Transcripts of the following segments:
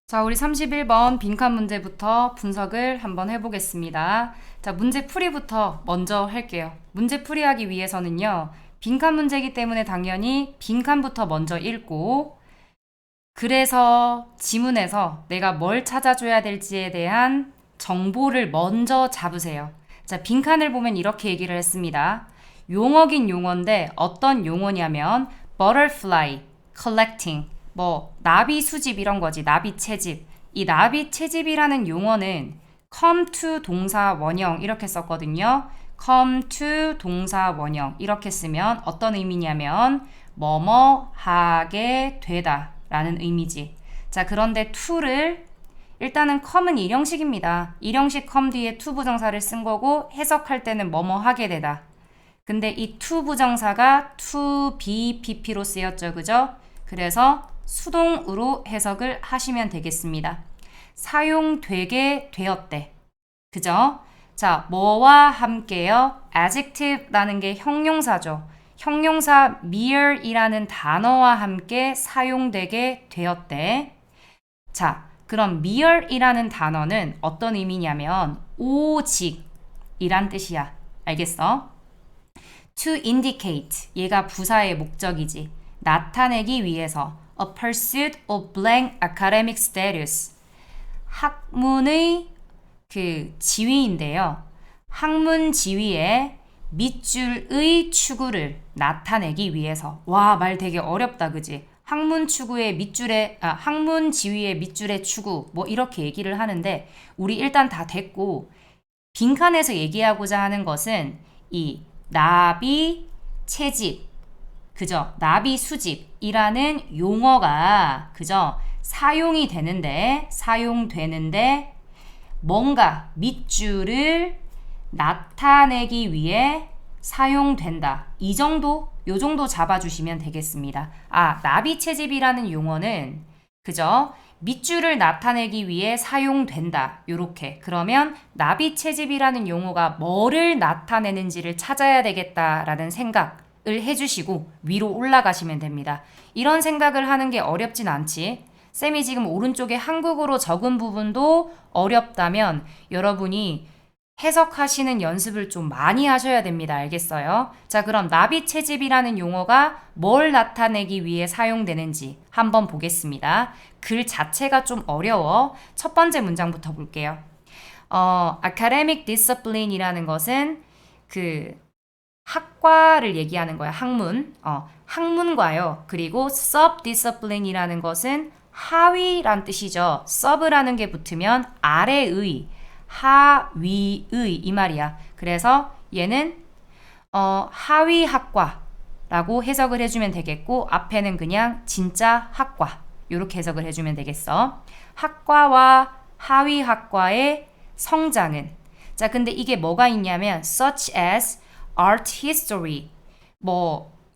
자, 우리 31번 빈칸 문제부터 분석을 한번 해보겠습니다. 자, 문제 풀이부터 먼저 할게요. 문제 풀이하기 위해서는요, 빈칸 문제이기 때문에 당연히 빈칸부터 먼저 읽고, 그래서 지문에서 내가 뭘 찾아줘야 될지에 대한 정보를 먼저 잡으세요. 자, 빈칸을 보면 이렇게 얘기를 했습니다. 용어긴 용어인데 어떤 용어냐면 butterfly, collecting, 나비 수집 이런 거지. 나비 채집. 이 나비 채집이라는 용어는 come to 동사 원형 이렇게 썼거든요. come to 동사 원형 이렇게 쓰면 어떤 의미냐면 뭐뭐 하게 되다 라는 의미지. 자, 그런데 to를 일단은 come은 일형식입니다. 일형식 come 뒤에 to 부정사를 쓴 거고 해석할 때는 뭐뭐 하게 되다. 근데 이 to 부정사가 to be pp로 쓰였죠. 그죠? 그래서 수동으로 해석을 하시면 되겠습니다. 사용되게 되었대. 그죠? 자, 뭐와 함께요? adjective라는 게 형용사죠. 형용사 mere이라는 단어와 함께 사용되게 되었대. 자, 그럼 mere이라는 단어는 어떤 의미냐면 오직 이란 뜻이야. 알겠어? to indicate 얘가 부사의 목적이지. 나타내기 위해서 a pursuit of blank academic status 학문의 지위인데요. 학문 지위의 밑줄의 추구를 나타내기 위해서. 와, 말 되게 어렵다, 그지? 학문 추구의 밑줄에 학문 지위의 밑줄의 추구 이렇게 얘기를 하는데 우리 일단 다 됐고 빈칸에서 얘기하고자 하는 것은 이 나비 채집 그죠? 나비 수집이라는 용어가 그죠? 사용되는데 뭔가 밑줄을 나타내기 위해 사용된다. 요 정도 잡아주시면 되겠습니다. 나비 채집이라는 용어는 그죠? 밑줄을 나타내기 위해 사용된다. 요렇게. 그러면 나비 채집이라는 용어가 뭐를 나타내는지를 찾아야 되겠다라는 생각을 해주시고 위로 올라가시면 됩니다. 이런 생각을 하는 게 어렵진 않지. 쌤이 지금 오른쪽에 한국어로 적은 부분도 어렵다면 여러분이 해석하시는 연습을 좀 많이 하셔야 됩니다. 알겠어요? 자, 그럼 나비 채집이라는 용어가 뭘 나타내기 위해 사용되는지 한번 보겠습니다. 글 자체가 좀 어려워. 첫 번째 문장부터 볼게요. academic discipline이라는 것은 학과를 얘기하는 거야. 학문. 학문과요. 그리고 subdiscipline이라는 것은 하위란 뜻이죠. sub라는 게 붙으면 아래의 하위의 이 말이야. 그래서 얘는 하위 학과라고 해석을 해주면 되겠고 앞에는 그냥 진짜 학과 이렇게 해석을 해주면 되겠어. 학과와 하위 학과의 성장은 자 근데 이게 뭐가 있냐면 such as art history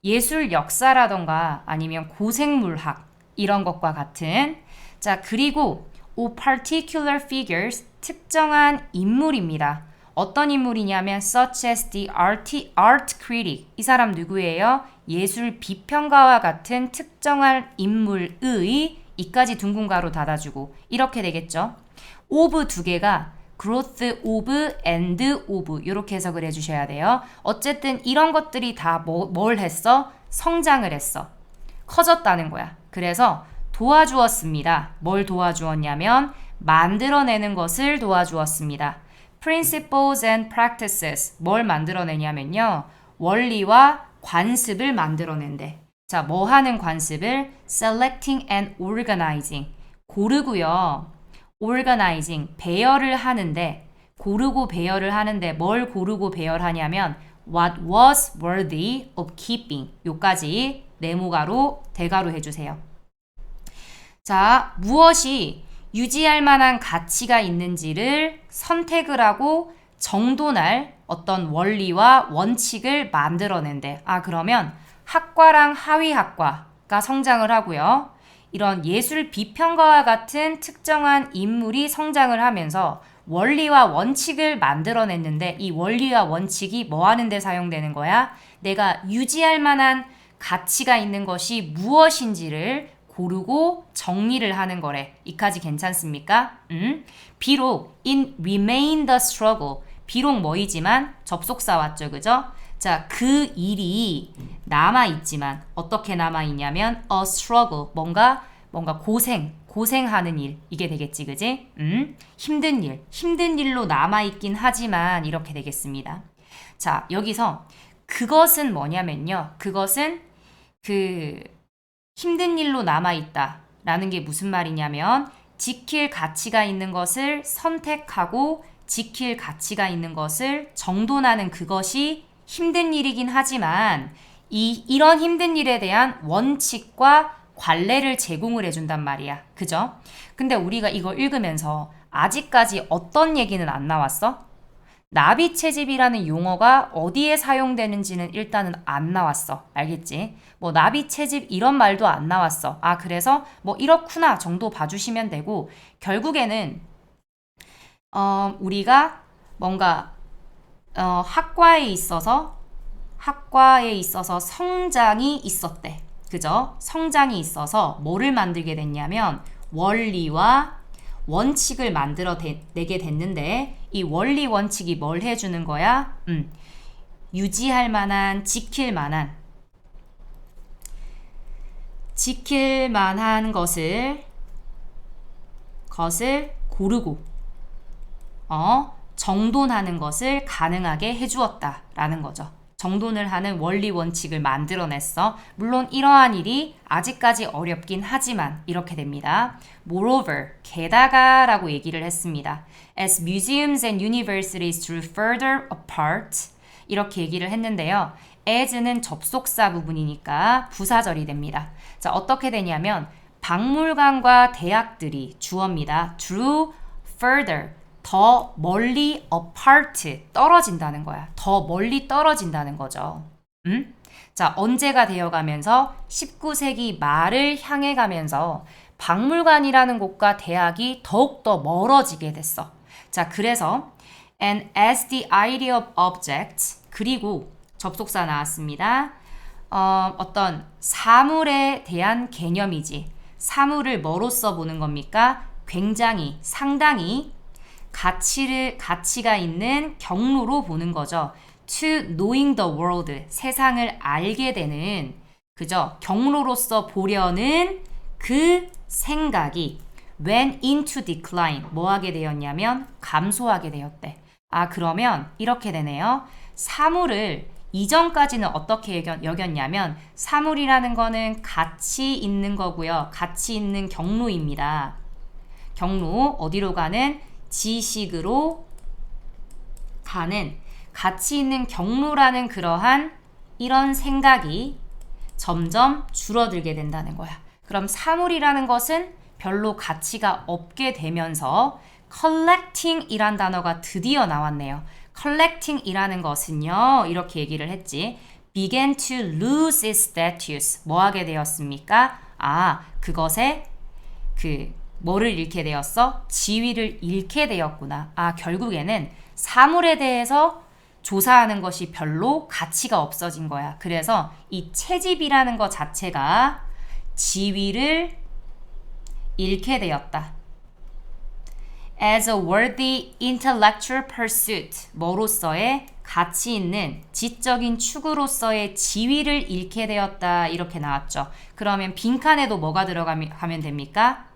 예술 역사라던가 아니면 고생물학 이런 것과 같은 자 그리고 particular figures 특정한 인물입니다. 어떤 인물이냐면 such as the art critic 이 사람 누구예요? 예술 비평가와 같은 특정한 인물의 이까지 둥근 가로 닫아주고 이렇게 되겠죠. of 두 개가 growth of and of 이렇게 해석을 해주셔야 돼요. 어쨌든 이런 것들이 다 뭘 했어? 성장을 했어. 커졌다는 거야. 그래서 도와주었습니다. 뭘 도와주었냐면 만들어내는 것을 도와주었습니다. Principles and practices 뭘 만들어내냐면요. 원리와 관습을 만들어낸대. 자, 뭐 하는 관습을? Selecting and organizing 고르고요. Organizing 배열을 하는데 고르고 배열을 하는데 뭘 고르고 배열하냐면 What was worthy of keeping 요까지 네모가로 대가로 해주세요. 자, 무엇이 유지할 만한 가치가 있는지를 선택을 하고 정돈할 어떤 원리와 원칙을 만들어낸대. 그러면 학과랑 하위 학과가 성장을 하고요. 이런 예술 비평가와 같은 특정한 인물이 성장을 하면서 원리와 원칙을 만들어냈는데 이 원리와 원칙이 뭐 하는 데 사용되는 거야? 내가 유지할 만한 가치가 있는 것이 무엇인지를 고르고 정리를 하는 거래. 이까지 괜찮습니까? 비록 in remain the struggle. 비록 뭐이지만 접속사 왔죠. 그죠? 자, 그 일이 남아있지만 어떻게 남아있냐면 a struggle. 뭔가 고생하는 일. 이게 되겠지. 그지? 힘든 일로 남아있긴 하지만 이렇게 되겠습니다. 자, 여기서 그것은 뭐냐면요. 그것은 힘든 일로 남아있다 라는 게 무슨 말이냐면 지킬 가치가 있는 것을 선택하고 지킬 가치가 있는 것을 정돈하는 그것이 힘든 일이긴 하지만 이런 힘든 일에 대한 원칙과 관례를 제공을 해준단 말이야. 그죠? 근데 우리가 이거 읽으면서 아직까지 어떤 얘기는 안 나왔어? 나비 채집이라는 용어가 어디에 사용되는지는 일단은 안 나왔어. 알겠지? 뭐 나비 채집 이런 말도 안 나왔어. 아, 그래서 뭐 이렇구나 정도 봐주시면 되고 결국에는 우리가 뭔가 학과에 있어서 성장이 있었대. 그죠? 성장이 있어서 뭐를 만들게 됐냐면 원리와 원칙을 만들어내게 됐는데 이 원리 원칙이 뭘 해주는 거야? 유지할 만한, 지킬 만한 것을 고르고 정돈하는 것을 가능하게 해주었다라는 거죠. 정돈을 하는 원리 원칙을 만들어냈어. 물론 이러한 일이 아직까지 어렵긴 하지만 이렇게 됩니다. Moreover, 게다가라고 얘기를 했습니다. As museums and universities drew further apart 이렇게 얘기를 했는데요. as는 접속사 부분이니까 부사절이 됩니다. 자, 어떻게 되냐면 박물관과 대학들이 주어입니다. drew further 더 멀리 apart 떨어진다는 거야. 더 멀리 떨어진다는 거죠. 자, 언제가 되어가면서 19세기 말을 향해 가면서 박물관이라는 곳과 대학이 더욱더 멀어지게 됐어. 자, 그래서 and as the idea of objects 그리고 접속사 나왔습니다. 어떤 사물에 대한 개념이지. 사물을 뭐로써 보는 겁니까? 굉장히 상당히 가치가 있는 경로로 보는 거죠. To knowing the world, 세상을 알게 되는 그죠? 경로로서 보려는 그 생각이 went into decline, 뭐 하게 되었냐면 감소하게 되었대. 아, 그러면 이렇게 되네요. 사물을 이전까지는 어떻게 여겼냐면 사물이라는 거는 가치 있는 거고요. 가치 있는 경로입니다. 경로, 어디로 가는? 지식으로 가는 가치 있는 경로라는 그러한 이런 생각이 점점 줄어들게 된다는 거야. 그럼 사물이라는 것은 별로 가치가 없게 되면서 collecting이란 단어가 드디어 나왔네요. collecting이라는 것은요. 이렇게 얘기를 했지. began to lose its status. 뭐 하게 되었습니까? 아, 그것에 뭐를 잃게 되었어? 지위를 잃게 되었구나. 아, 결국에는 사물에 대해서 조사하는 것이 별로 가치가 없어진 거야. 그래서 이 채집이라는 것 자체가 지위를 잃게 되었다. As a worthy intellectual pursuit, 뭐로서의 가치 있는 지적인 추구로서의 지위를 잃게 되었다. 이렇게 나왔죠. 그러면 빈칸에도 뭐가 들어가면 됩니까?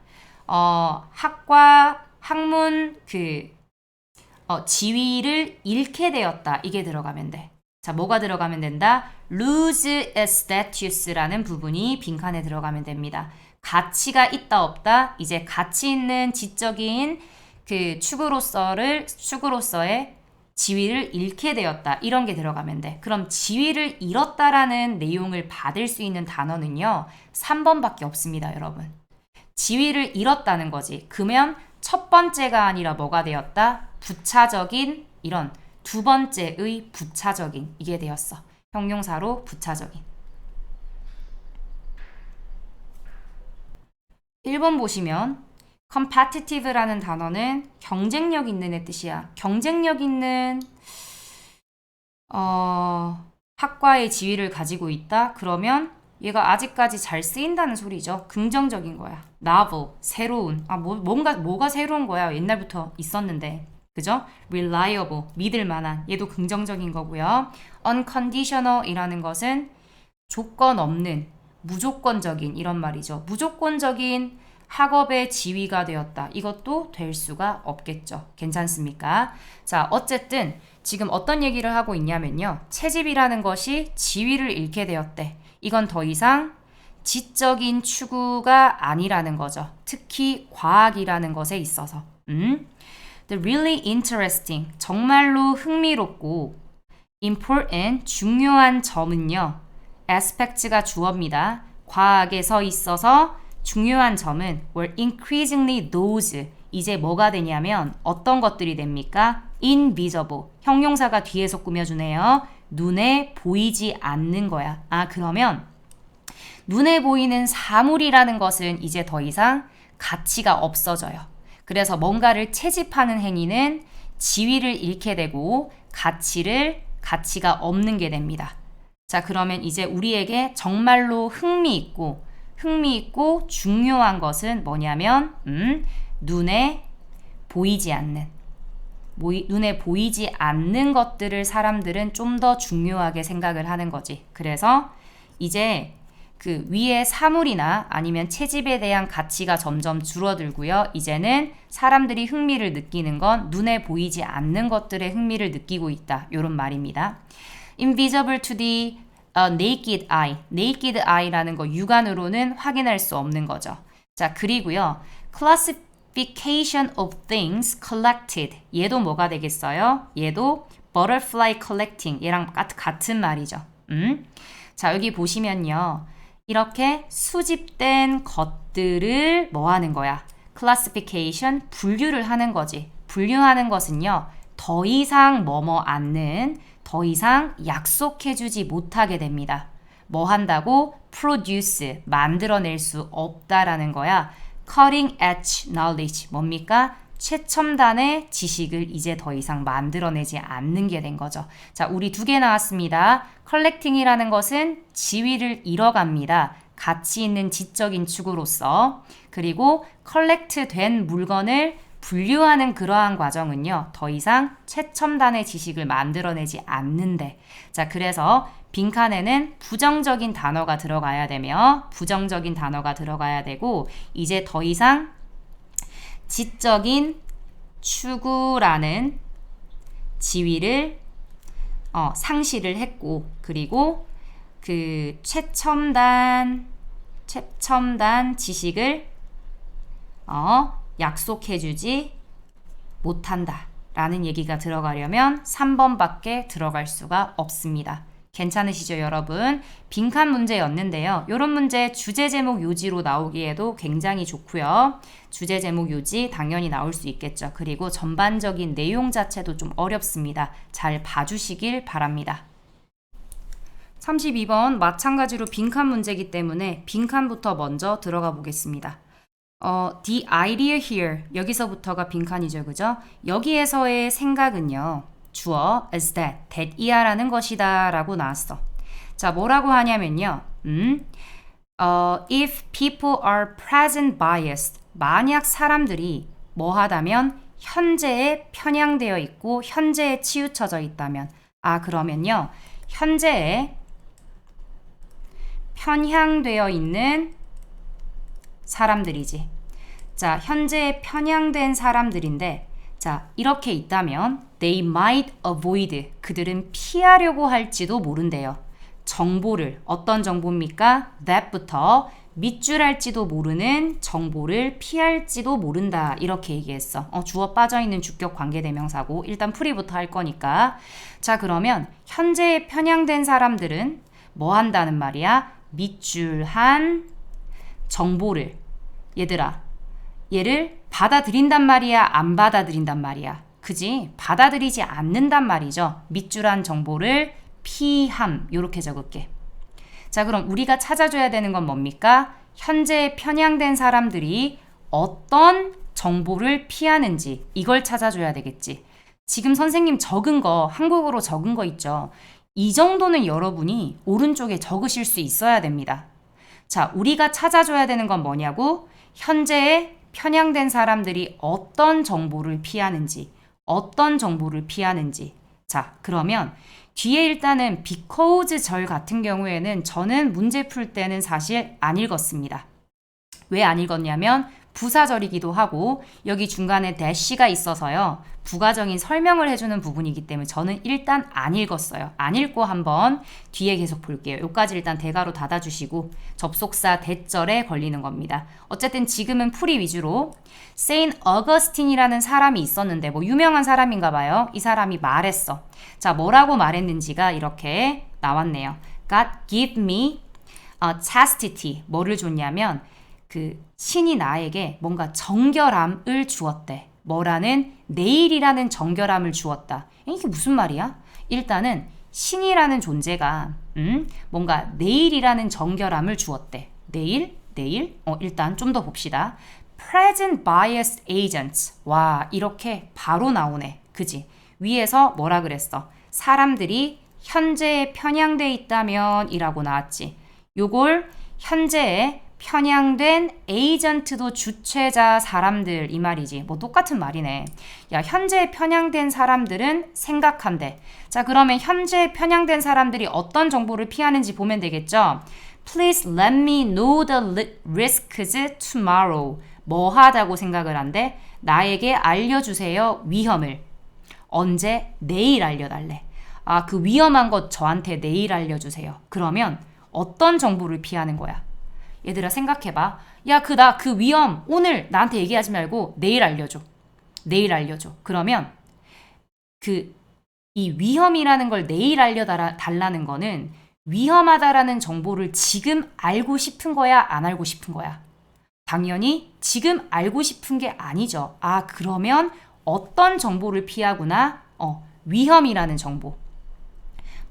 학문 지위를 잃게 되었다. 이게 들어가면 돼. 자, 뭐가 들어가면 된다? lose its status라는 부분이 빈칸에 들어가면 됩니다. 가치가 있다 없다? 이제 가치 있는 지적인 추구로서의 지위를 잃게 되었다. 이런 게 들어가면 돼. 그럼 지위를 잃었다라는 내용을 받을 수 있는 단어는요. 3번밖에 없습니다, 여러분. 지위를 잃었다는 거지. 그러면 첫 번째가 아니라 뭐가 되었다? 부차적인 이런 두 번째의 부차적인 이게 되었어. 형용사로 부차적인. 1번 보시면 competitive라는 단어는 경쟁력 있는의 뜻이야. 경쟁력 있는 학과의 지위를 가지고 있다. 그러면 얘가 아직까지 잘 쓰인다는 소리죠. 긍정적인 거야. novel, 새로운. 뭐가 새로운 거야. 옛날부터 있었는데. 그죠? reliable, 믿을 만한. 얘도 긍정적인 거고요. unconditional 이라는 것은 조건 없는, 무조건적인 이런 말이죠. 무조건적인 학업의 지위가 되었다. 이것도 될 수가 없겠죠. 괜찮습니까? 자, 어쨌든 지금 어떤 얘기를 하고 있냐면요. 채집이라는 것이 지위를 잃게 되었대. 이건 더 이상 지적인 추구가 아니라는 거죠. 특히 과학이라는 것에 있어서. The really interesting, 정말로 흥미롭고 important, 중요한 점은요. aspect가 주어입니다. 과학에서 있어서 중요한 점은 were increasingly those, 이제 뭐가 되냐면 어떤 것들이 됩니까? invisible, 형용사가 뒤에서 꾸며주네요. 눈에 보이지 않는 거야. 그러면 눈에 보이는 사물이라는 것은 이제 더 이상 가치가 없어져요. 그래서 뭔가를 채집하는 행위는 지위를 잃게 되고 가치가 없는 게 됩니다. 자, 그러면 이제 우리에게 정말로 흥미있고 중요한 것은 뭐냐면 눈에 보이지 않는 것들을 사람들은 좀 더 중요하게 생각을 하는 거지. 그래서 이제 그 위의 사물이나 아니면 채집에 대한 가치가 점점 줄어들고요. 이제는 사람들이 흥미를 느끼는 건 눈에 보이지 않는 것들에 흥미를 느끼고 있다. 이런 말입니다. Invisible to the naked eye. naked eye라는 거 육안으로는 확인할 수 없는 거죠. 자, 그리고요. classification of things collected. 얘도 뭐가 되겠어요? 얘도 butterfly collecting. 얘랑 같은 말이죠. 자, 여기 보시면요. 이렇게 수집된 것들을 뭐 하는 거야? classification, 분류를 하는 거지. 분류하는 것은요. 더 이상 더 이상 약속해주지 못하게 됩니다. 뭐 한다고? produce, 만들어낼 수 없다라는 거야. cutting edge knowledge, 뭡니까? 최첨단의 지식을 이제 더 이상 만들어내지 않는 게 된 거죠. 자, 우리 2개 나왔습니다. collecting이라는 것은 지위를 잃어갑니다. 가치 있는 지적인 축으로서. 그리고 collect 된 물건을 분류하는 그러한 과정은요. 더 이상 최첨단의 지식을 만들어내지 않는데. 자, 그래서 빈칸에는 부정적인 단어가 들어가야 되고 이제 더 이상 지적인 추구라는 지위를 상실을 했고 그리고 그 최첨단 지식을 약속해주지 못한다 라는 얘기가 들어가려면 3번밖에 들어갈 수가 없습니다. 괜찮으시죠, 여러분? 빈칸 문제였는데요. 이런 문제 주제 제목 요지로 나오기에도 굉장히 좋고요. 주제 제목 요지 당연히 나올 수 있겠죠. 그리고 전반적인 내용 자체도 좀 어렵습니다. 잘 봐주시길 바랍니다. 32번 마찬가지로 빈칸 문제이기 때문에 빈칸부터 먼저 들어가 보겠습니다. The idea here, 여기서부터가 빈칸이죠, 그죠? 여기에서의 생각은요. 주어 is that 이하라는 것이다 라고 나왔어. 자, 뭐라고 하냐면요. If people are present biased, 만약 사람들이 뭐 하다면 현재에 편향되어 있고 현재에 치우쳐져 있다면 그러면요. 현재에 편향되어 있는 사람들이지. 자, 현재에 편향된 사람들인데 자, 이렇게 있다면 they might avoid, 그들은 피하려고 할지도 모른대요. 정보를, 어떤 정보입니까? that부터 밑줄할지도 모르는 정보를 피할지도 모른다. 이렇게 얘기했어. 주어 빠져있는 주격 관계대명사고 일단 풀이부터 할 거니까. 자, 그러면 현재에 편향된 사람들은 뭐 한다는 말이야? 밑줄한 정보를, 얘들아, 얘를 받아들인단 말이야? 안 받아들인단 말이야? 그지? 받아들이지 않는단 말이죠. 밑줄한 정보를 피함. 요렇게 적을게. 자, 그럼 우리가 찾아줘야 되는 건 뭡니까? 현재에 편향된 사람들이 어떤 정보를 피하는지 이걸 찾아줘야 되겠지. 지금 선생님 적은 거, 한국어로 적은 거 있죠. 이 정도는 여러분이 오른쪽에 적으실 수 있어야 됩니다. 자, 우리가 찾아줘야 되는 건 뭐냐고? 현재에 편향된 사람들이 어떤 정보를 피하는지, 어떤 정보를 피하는지. 자, 그러면 뒤에 일단은 because 절 같은 경우에는 저는 문제 풀 때는 사실 안 읽었습니다. 왜 안 읽었냐면 부사절이기도 하고 여기 중간에 dash가 있어서요. 부가적인 설명을 해주는 부분이기 때문에 저는 일단 안 읽었어요. 안 읽고 한번 뒤에 계속 볼게요. 여기까지 일단 대괄호 닫아주시고 접속사 대절에 걸리는 겁니다. 어쨌든 지금은 풀이 위주로 세인트 어거스틴이라는 사람이 있었는데 뭐 유명한 사람인가 봐요. 이 사람이 말했어. 자, 뭐라고 말했는지가 이렇게 나왔네요. God give me chastity. 뭐를 줬냐면 그 신이 나에게 뭔가 정결함을 주었대. 뭐라는 내일이라는 정결함을 주었다. 이게 무슨 말이야? 일단은 신이라는 존재가 뭔가 내일이라는 정결함을 주었대. 내일? 일단 좀 더 봅시다. Present biased agents. 와, 이렇게 바로 나오네. 그지? 위에서 뭐라 그랬어? 사람들이 현재에 편향돼 있다면 이라고 나왔지. 요걸 현재에 편향된 에이전트도 주체자 사람들 이 말이지. 뭐 똑같은 말이네. 야, 현재 편향된 사람들은 생각한대. 자, 그러면 현재 편향된 사람들이 어떤 정보를 피하는지 보면 되겠죠. Please let me know the risks tomorrow. 뭐 하다고 생각을 한대? 나에게 알려주세요. 위험을. 언제? 내일 알려달래. 아, 그 위험한 것 저한테 내일 알려주세요. 그러면 어떤 정보를 피하는 거야? 얘들아 생각해봐. 야, 그 위험 오늘 나한테 얘기하지 말고 내일 알려줘. 내일 알려줘. 그러면 이 위험이라는 걸 내일 알려달라는 거는 위험하다라는 정보를 지금 알고 싶은 거야? 안 알고 싶은 거야? 당연히 지금 알고 싶은 게 아니죠. 아, 그러면 어떤 정보를 피하구나? 위험이라는 정보.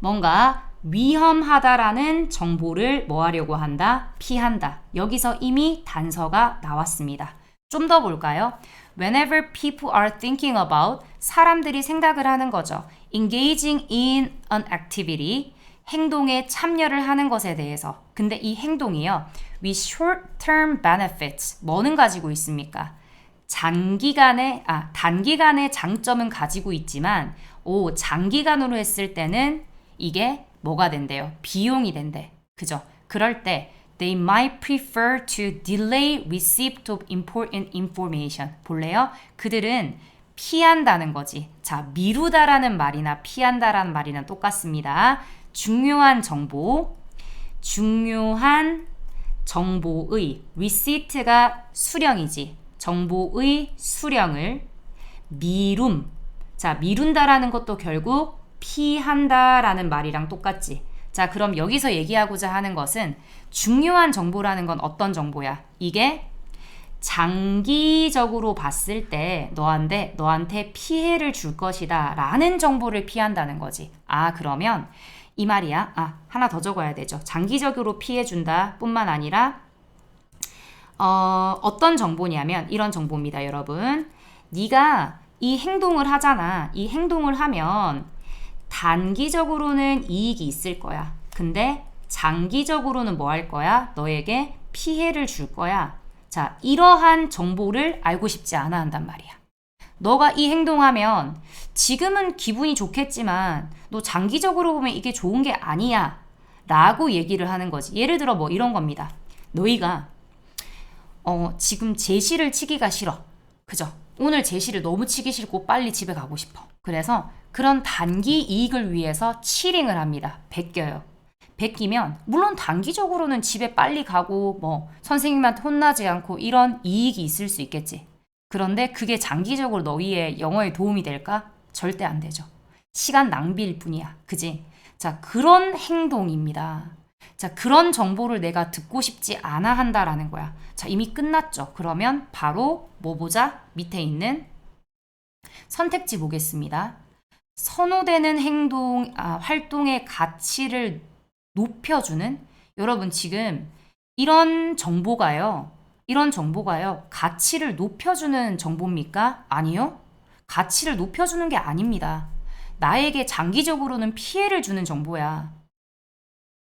뭔가 위험하다라는 정보를 뭐 하려고 한다? 피한다. 여기서 이미 단서가 나왔습니다. 좀 더 볼까요? Whenever people are thinking about, 사람들이 생각을 하는 거죠. Engaging in an activity, 행동에 참여를 하는 것에 대해서. 근데 이 행동이요. with short-term benefits, 뭐는 가지고 있습니까? 단기간의 장점은 가지고 있지만, 장기간으로 했을 때는 이게 뭐가 된대요? 비용이 된대. 그죠? 그럴 때 they might prefer to delay receipt of important information. 볼래요? 그들은 피한다는 거지. 자, 미루다라는 말이나 피한다라는 말이나 똑같습니다. 중요한 정보의 receipt가 수령이지. 정보의 수령을 미룸. 자, 미룬다라는 것도 결국 피한다라는 말이랑 똑같지. 자, 그럼 여기서 얘기하고자 하는 것은 중요한 정보라는 건 어떤 정보야? 이게 장기적으로 봤을 때 너한테 피해를 줄 것이다 라는 정보를 피한다는 거지. 아, 그러면 이 말이야. 하나 더 적어야 되죠. 장기적으로 피해준다 뿐만 아니라 어떤 정보냐면 이런 정보입니다, 여러분. 네가 이 행동을 하잖아. 이 행동을 하면 단기적으로는 이익이 있을 거야. 근데 장기적으로는 뭐 할 거야? 너에게 피해를 줄 거야. 자, 이러한 정보를 알고 싶지 않아 한단 말이야. 너가 이 행동하면 지금은 기분이 좋겠지만 너 장기적으로 보면 이게 좋은 게 아니야 라고 얘기를 하는 거지. 예를 들어 뭐 이런 겁니다. 너희가 지금 제시를 치기가 싫어. 그죠? 오늘 제시를 너무 치기 싫고 빨리 집에 가고 싶어. 그래서 그런 단기 이익을 위해서 치링을 합니다. 베껴요. 베끼면 물론 단기적으로는 집에 빨리 가고 뭐 선생님한테 혼나지 않고 이런 이익이 있을 수 있겠지. 그런데 그게 장기적으로 너희의 영어에 도움이 될까? 절대 안 되죠. 시간 낭비일 뿐이야. 그지? 자, 그런 행동입니다. 자, 그런 정보를 내가 듣고 싶지 않아 한다라는 거야. 자, 이미 끝났죠. 그러면 바로 뭐 보자? 밑에 있는 선택지 보겠습니다. 선호되는 활동의 가치를 높여주는, 여러분 지금 이런 정보가요, 가치를 높여주는 정보입니까? 아니요. 가치를 높여주는 게 아닙니다. 나에게 장기적으로는 피해를 주는 정보야.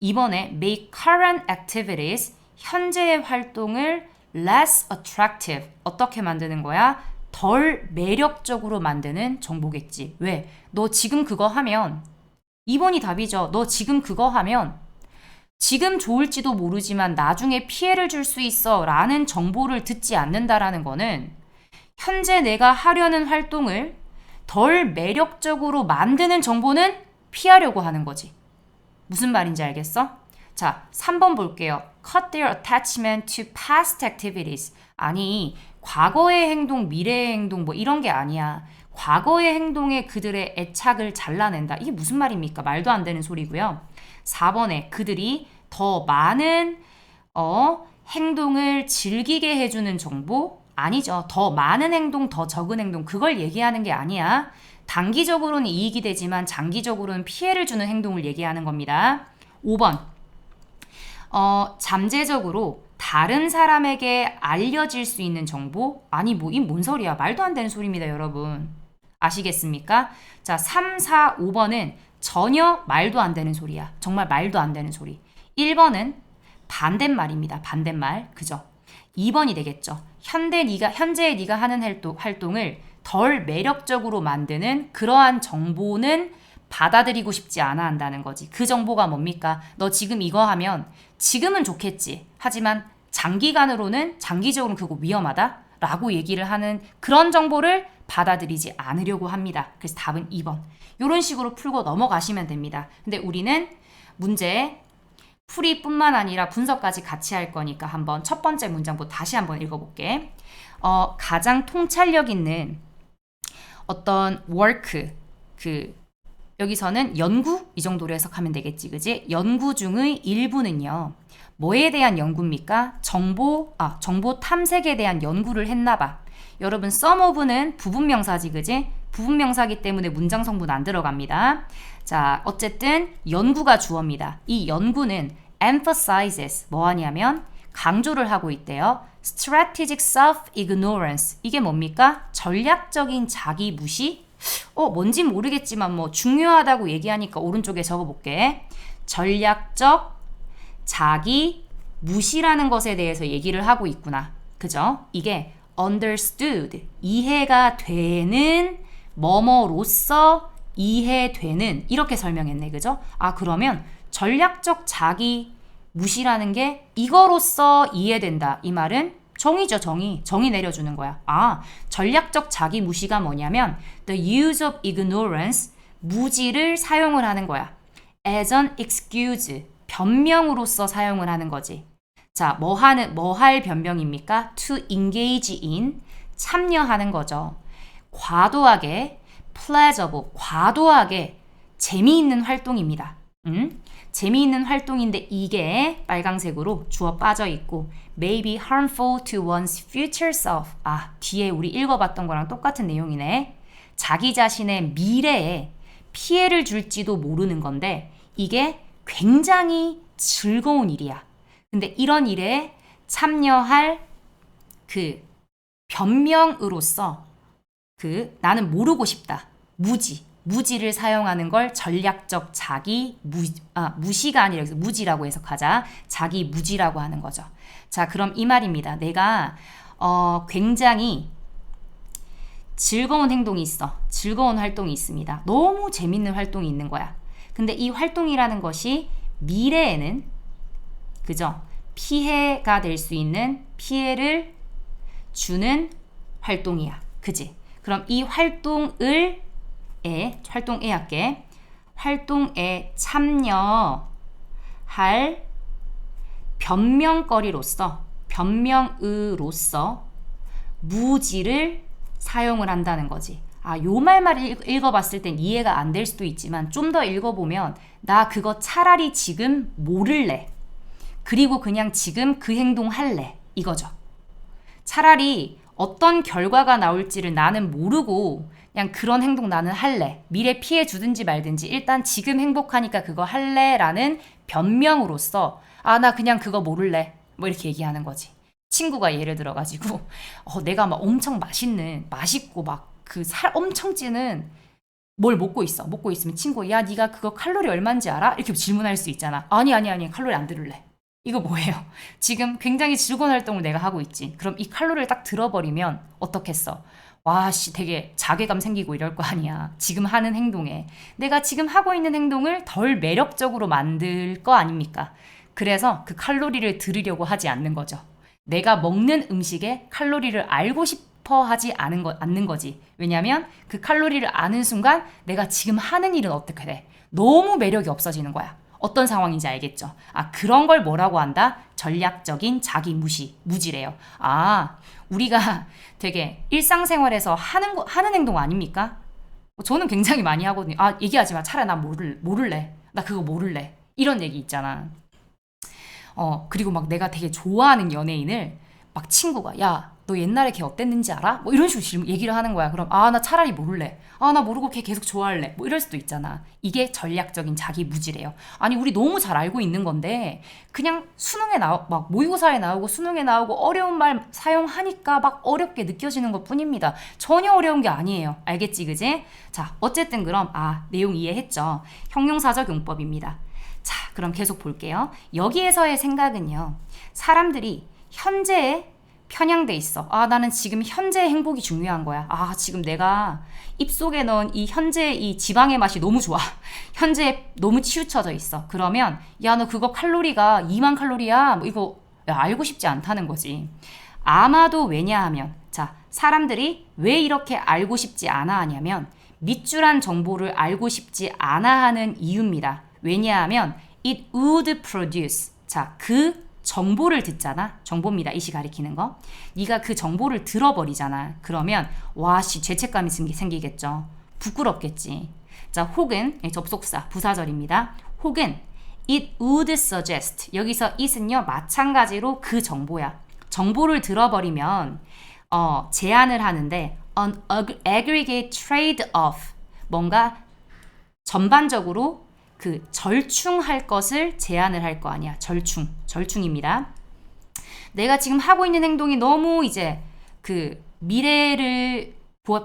이번에 make current activities, 현재의 활동을 less attractive, 어떻게 만드는 거야? 덜 매력적으로 만드는 정보겠지. 왜? 너 지금 그거 하면 2번이 답이죠. 너 지금 그거 하면 지금 좋을지도 모르지만 나중에 피해를 줄 수 있어 라는 정보를 듣지 않는다라는 거는 현재 내가 하려는 활동을 덜 매력적으로 만드는 정보는 피하려고 하는 거지. 무슨 말인지 알겠어? 자, 3번 볼게요. Cut their attachment to past activities. 아니, 과거의 행동, 미래의 행동 뭐 이런 게 아니야. 과거의 행동에 그들의 애착을 잘라낸다. 이게 무슨 말입니까? 말도 안 되는 소리고요. 4번에 그들이 더 많은 행동을 즐기게 해주는 정보? 아니죠. 더 많은 행동, 더 적은 행동 그걸 얘기하는 게 아니야. 단기적으로는 이익이 되지만 장기적으로는 피해를 주는 행동을 얘기하는 겁니다. 5번 잠재적으로 다른 사람에게 알려질 수 있는 정보? 아니 뭐 이 뭔 소리야. 말도 안 되는 소리입니다 여러분. 아시겠습니까? 자 3, 4, 5번은 전혀 말도 안 되는 소리야. 정말 말도 안 되는 소리. 1번은 반대말입니다. 반대말. 그죠? 2번이 되겠죠. 현재의 네가 하는 활동을 덜 매력적으로 만드는 그러한 정보는 받아들이고 싶지 않아 한다는 거지. 그 정보가 뭡니까? 너 지금 이거 하면 지금은 좋겠지. 하지만 장기적으로는 그거 위험하다? 라고 얘기를 하는 그런 정보를 받아들이지 않으려고 합니다. 그래서 답은 2번. 이런 식으로 풀고 넘어가시면 됩니다. 근데 우리는 문제 풀이뿐만 아니라 분석까지 같이 할 거니까 한번 첫 번째 문장부터 다시 한번 읽어볼게. 가장 통찰력 있는 어떤 work, 여기서는 연구? 이 정도로 해석하면 되겠지, 그지? 연구 중의 일부는요. 뭐에 대한 연구입니까? 정보 탐색에 대한 연구를 했나봐. 여러분, some of는 부분명사지, 그지? 부분명사기 때문에 문장 성분 안 들어갑니다. 자, 어쨌든 연구가 주어입니다. 이 연구는 emphasizes, 뭐 하냐면 강조를 하고 있대요. strategic self-ignorance. 이게 뭡니까? 전략적인 자기 무시? 뭔지 모르겠지만 뭐 중요하다고 얘기하니까 오른쪽에 적어볼게. 전략적 자기 무시라는 것에 대해서 얘기를 하고 있구나. 그죠? 이게 understood, 이해가 되는 뭐뭐로서 이해되는 이렇게 설명했네. 그죠? 그러면 전략적 자기 무시라는 게 이거로서 이해된다. 이 말은 정의죠. 정의 내려주는 거야. 전략적 자기 무시가 뭐냐면 the use of ignorance, 무지를 사용을 하는 거야. as an excuse, 변명으로서 사용을 하는 거지. 자, 뭐 할 변명입니까? to engage in, 참여하는 거죠. 과도하게 pleasurable, 과도하게 재미있는 활동입니다. 재미있는 활동인데 이게 빨강색으로 주어 빠져 있고 may be harmful to one's future self. 뒤에 우리 읽어봤던 거랑 똑같은 내용이네. 자기 자신의 미래에 피해를 줄지도 모르는 건데 이게 굉장히 즐거운 일이야. 근데 이런 일에 참여할 그 변명으로서 나는 모르고 싶다. 무지를 사용하는 걸 전략적 자기 무시가 아니라 여기서 무지라고 해석하자. 자기 무지라고 하는 거죠. 자, 그럼 이 말입니다. 내가 굉장히 즐거운 행동이 있어. 즐거운 활동이 있습니다. 너무 재밌는 활동이 있는 거야. 근데 이 활동이라는 것이 미래에는 그죠? 피해가 될 수 있는 피해를 주는 활동이야. 그지? 그럼 이 활동에 참여할 변명으로서 무지를 사용을 한다는 거지. 요 말만 읽어봤을 땐 이해가 안 될 수도 있지만 좀 더 읽어보면 나 그거 차라리 지금 모를래. 그리고 그냥 지금 그 행동 할래. 이거죠. 차라리 어떤 결과가 나올지를 나는 모르고 그냥 그런 행동 나는 할래. 미래 피해 주든지 말든지 일단 지금 행복하니까 그거 할래 라는 변명으로서 나 그냥 그거 모를래. 뭐 이렇게 얘기하는 거지. 친구가 예를 들어가지고 내가 막 엄청 맛있고 막 그 살 엄청 찌는 뭘 먹고 있어. 먹고 있으면 친구, 야, 네가 그거 칼로리 얼마인지 알아? 이렇게 질문할 수 있잖아. 아니, 칼로리 안 들을래. 이거 뭐예요? 지금 굉장히 즐거운 활동을 내가 하고 있지. 그럼 이 칼로리를 딱 들어버리면 어떻겠어? 와, 씨, 되게 자괴감 생기고 이럴 거 아니야. 지금 하는 행동에. 내가 지금 하고 있는 행동을 덜 매력적으로 만들 거 아닙니까? 그래서 그 칼로리를 들으려고 하지 않는 거죠. 내가 먹는 음식에 칼로리를 알고 싶어 하지 않는 거지. 왜냐면 그 칼로리를 아는 순간 내가 지금 하는 일은 어떻게 돼? 너무 매력이 없어지는 거야. 어떤 상황인지 알겠죠? 아, 그런 걸 뭐라고 한다? 전략적인 자기 무지래요. 아, 우리가 되게 일상생활에서 하는 행동 아닙니까? 저는 굉장히 많이 하거든요. 아, 얘기하지 마. 차라리 나 모를래. 나 그거 모를래. 이런 얘기 있잖아. 그리고 막 내가 되게 좋아하는 연예인을 막 친구가, 야, 너 옛날에 걔 어땠는지 알아? 뭐 이런 식으로 얘기를 하는 거야. 그럼, 아, 나 차라리 모를래. 아, 나 모르고 걔 계속 좋아할래. 뭐 이럴 수도 있잖아. 이게 전략적인 자기 무지래요. 아니, 우리 너무 잘 알고 있는 건데, 그냥 막 모의고사에 나오고 수능에 나오고 어려운 말 사용하니까 막 어렵게 느껴지는 것 뿐입니다. 전혀 어려운 게 아니에요. 알겠지, 그지? 자, 어쨌든 그럼, 내용 이해했죠? 형용사적 용법입니다. 자, 그럼 계속 볼게요. 여기에서의 생각은요. 사람들이 현재에 편향돼 있어. 아, 나는 지금 현재의 행복이 중요한 거야. 아, 지금 내가 입속에 넣은 이 현재의 이 지방의 맛이 너무 좋아. 현재에 너무 치우쳐져 있어. 그러면 야, 너 그거 칼로리가 2만 칼로리야. 뭐 이거 알고 싶지 않다는 거지. 아마도 왜냐하면 자, 사람들이 왜 이렇게 알고 싶지 않아 하냐면 밑줄한 정보를 알고 싶지 않아 하는 이유입니다. 왜냐하면 it would produce. 자, 그 정보를 듣잖아. 정보입니다. 이시 가리키는 거. 네가 그 정보를 들어버리잖아. 그러면 와씨 죄책감이 생기겠죠. 부끄럽겠지. 자, 혹은 접속사 부사절입니다. 혹은 it would suggest. 여기서 it은요 마찬가지로 그 정보야. 정보를 들어버리면 제안을 하는데 an aggregate trade-off. 뭔가 전반적으로 그 절충할 것을 제안을 할 거 아니야. 절충입니다. 내가 지금 하고 있는 행동이 너무 이제 그 미래를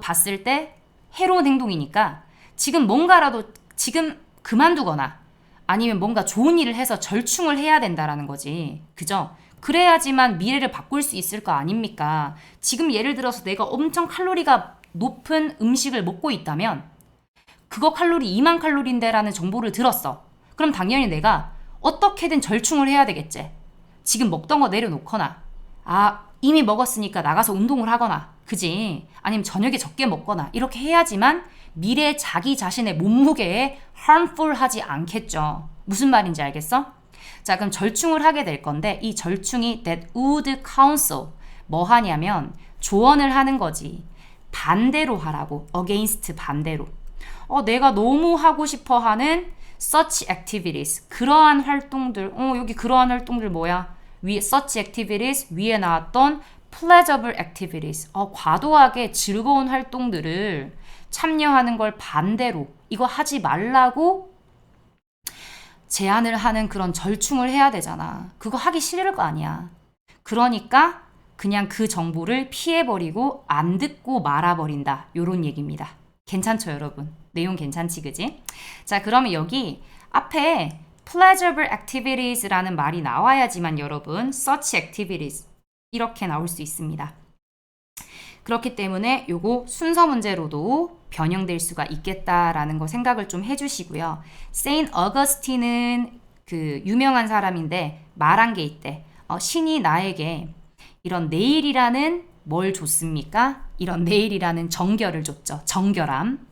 봤을 때 해로운 행동이니까 지금 뭔가라도 지금 그만두거나 아니면 뭔가 좋은 일을 해서 절충을 해야 된다라는 거지. 그죠? 그래야지만 미래를 바꿀 수 있을 거 아닙니까? 지금 예를 들어서 내가 엄청 칼로리가 높은 음식을 먹고 있다면 그거 칼로리 2만 칼로리인데 라는 정보를 들었어. 그럼 당연히 내가 어떻게든 절충을 해야 되겠지. 지금 먹던 거 내려놓거나 이미 먹었으니까 나가서 운동을 하거나 그지? 아니면 저녁에 적게 먹거나 이렇게 해야지만 미래 자기 자신의 몸무게에 harmful 하지 않겠죠. 무슨 말인지 알겠어? 자, 그럼 절충을 하게 될 건데 이 절충이 that would counsel 뭐 하냐면 조언을 하는 거지. 반대로 하라고. against 반대로. 내가 너무 하고 싶어 하는 such activities. 그러한 활동들. 여기 그러한 활동들 뭐야? such activities 위에 나왔던 pleasurable activities. 과도하게 즐거운 활동들을 참여하는 걸 반대로 이거 하지 말라고 제안을 하는 그런 절충을 해야 되잖아. 그거 하기 싫을 거 아니야. 그러니까 그냥 그 정보를 피해버리고 안 듣고 말아버린다. 요런 얘기입니다. 괜찮죠, 여러분? 내용 괜찮지, 그지? 자, 그러면 여기 앞에 pleasurable activities라는 말이 나와야지만 여러분 such activities 이렇게 나올 수 있습니다. 그렇기 때문에 요거 순서 문제로도 변형될 수가 있겠다라는 거 생각을 좀 해주시고요. 세인트 어거스틴은 그 유명한 사람인데 말한 게 있대. 신이 나에게 이런 내일이라는 뭘 줬습니까? 이런 내일이라는 정결을 줬죠. 정결함.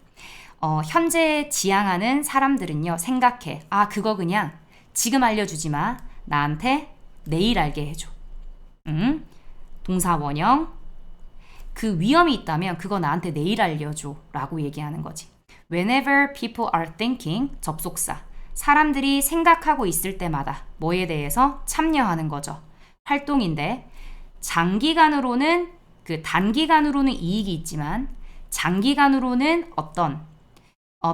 현재 지향하는 사람들은요. 생각해. 그거 그냥 지금 알려주지 마. 나한테 내일 알게 해줘. 동사 원형. 그 위험이 있다면 그거 나한테 내일 알려줘 라고 얘기하는 거지. Whenever people are thinking, 접속사. 사람들이 생각하고 있을 때마다 뭐에 대해서 참여하는 거죠. 활동인데 장기간으로는 단기간으로는 이익이 있지만 장기간으로는 어떤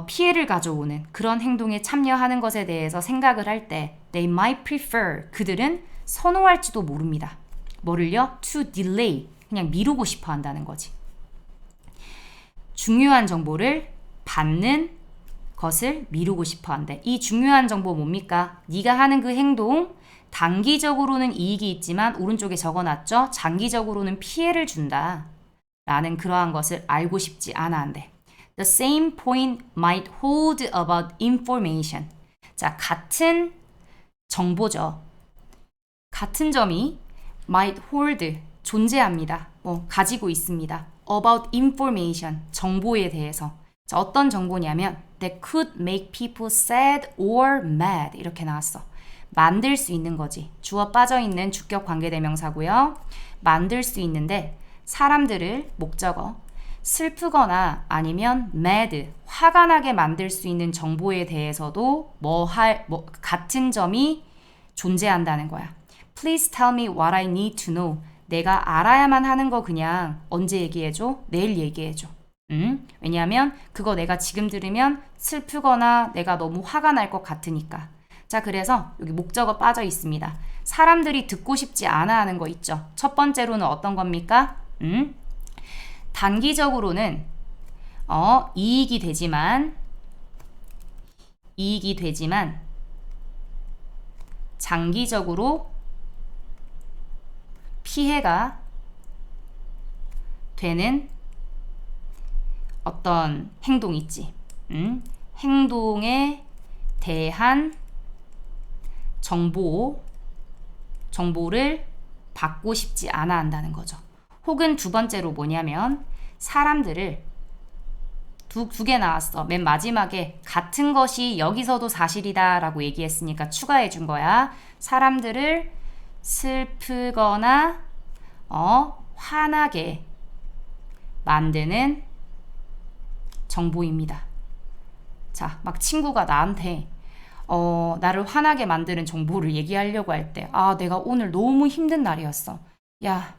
피해를 가져오는 그런 행동에 참여하는 것에 대해서 생각을 할 때 they might prefer 그들은 선호할지도 모릅니다. 뭐를요? to delay 그냥 미루고 싶어 한다는 거지. 중요한 정보를 받는 것을 미루고 싶어 한대. 이 중요한 정보 뭡니까? 네가 하는 그 행동 단기적으로는 이익이 있지만 오른쪽에 적어놨죠? 장기적으로는 피해를 준다. 라는 그러한 것을 알고 싶지 않아 한대. The same point might hold about information. 자, 같은 정보죠. 같은 점이 might hold, 존재합니다. 가지고 있습니다. About information, 정보에 대해서. 자, 어떤 정보냐면 that could make people sad or mad 이렇게 나왔어. 만들 수 있는 거지. 주어 빠져있는 주격 관계대명사고요. 만들 수 있는데 사람들을 목적어 슬프거나 아니면 mad, 화가 나게 만들 수 있는 정보에 대해서도 같은 점이 존재한다는 거야. Please tell me what I need to know. 내가 알아야만 하는 거 그냥 언제 얘기해줘? 내일 얘기해줘. 왜냐하면 그거 내가 지금 들으면 슬프거나 내가 너무 화가 날 것 같으니까. 자, 그래서 여기 목적어 빠져 있습니다. 사람들이 듣고 싶지 않아 하는 거 있죠. 첫 번째로는 어떤 겁니까? 단기적으로는 이익이 되지만 장기적으로 피해가 되는 어떤 행동 있지. 행동에 대한 정보를 받고 싶지 않아 한다는 거죠. 혹은 두 번째로 뭐냐면 사람들을 두 개 나왔어. 맨 마지막에 같은 것이 여기서도 사실이다 라고 얘기했으니까 추가해 준 거야. 사람들을 슬프거나 화나게 만드는 정보입니다. 자, 막 친구가 나한테 나를 화나게 만드는 정보를 얘기하려고 할 때, 내가 오늘 너무 힘든 날이었어. 야,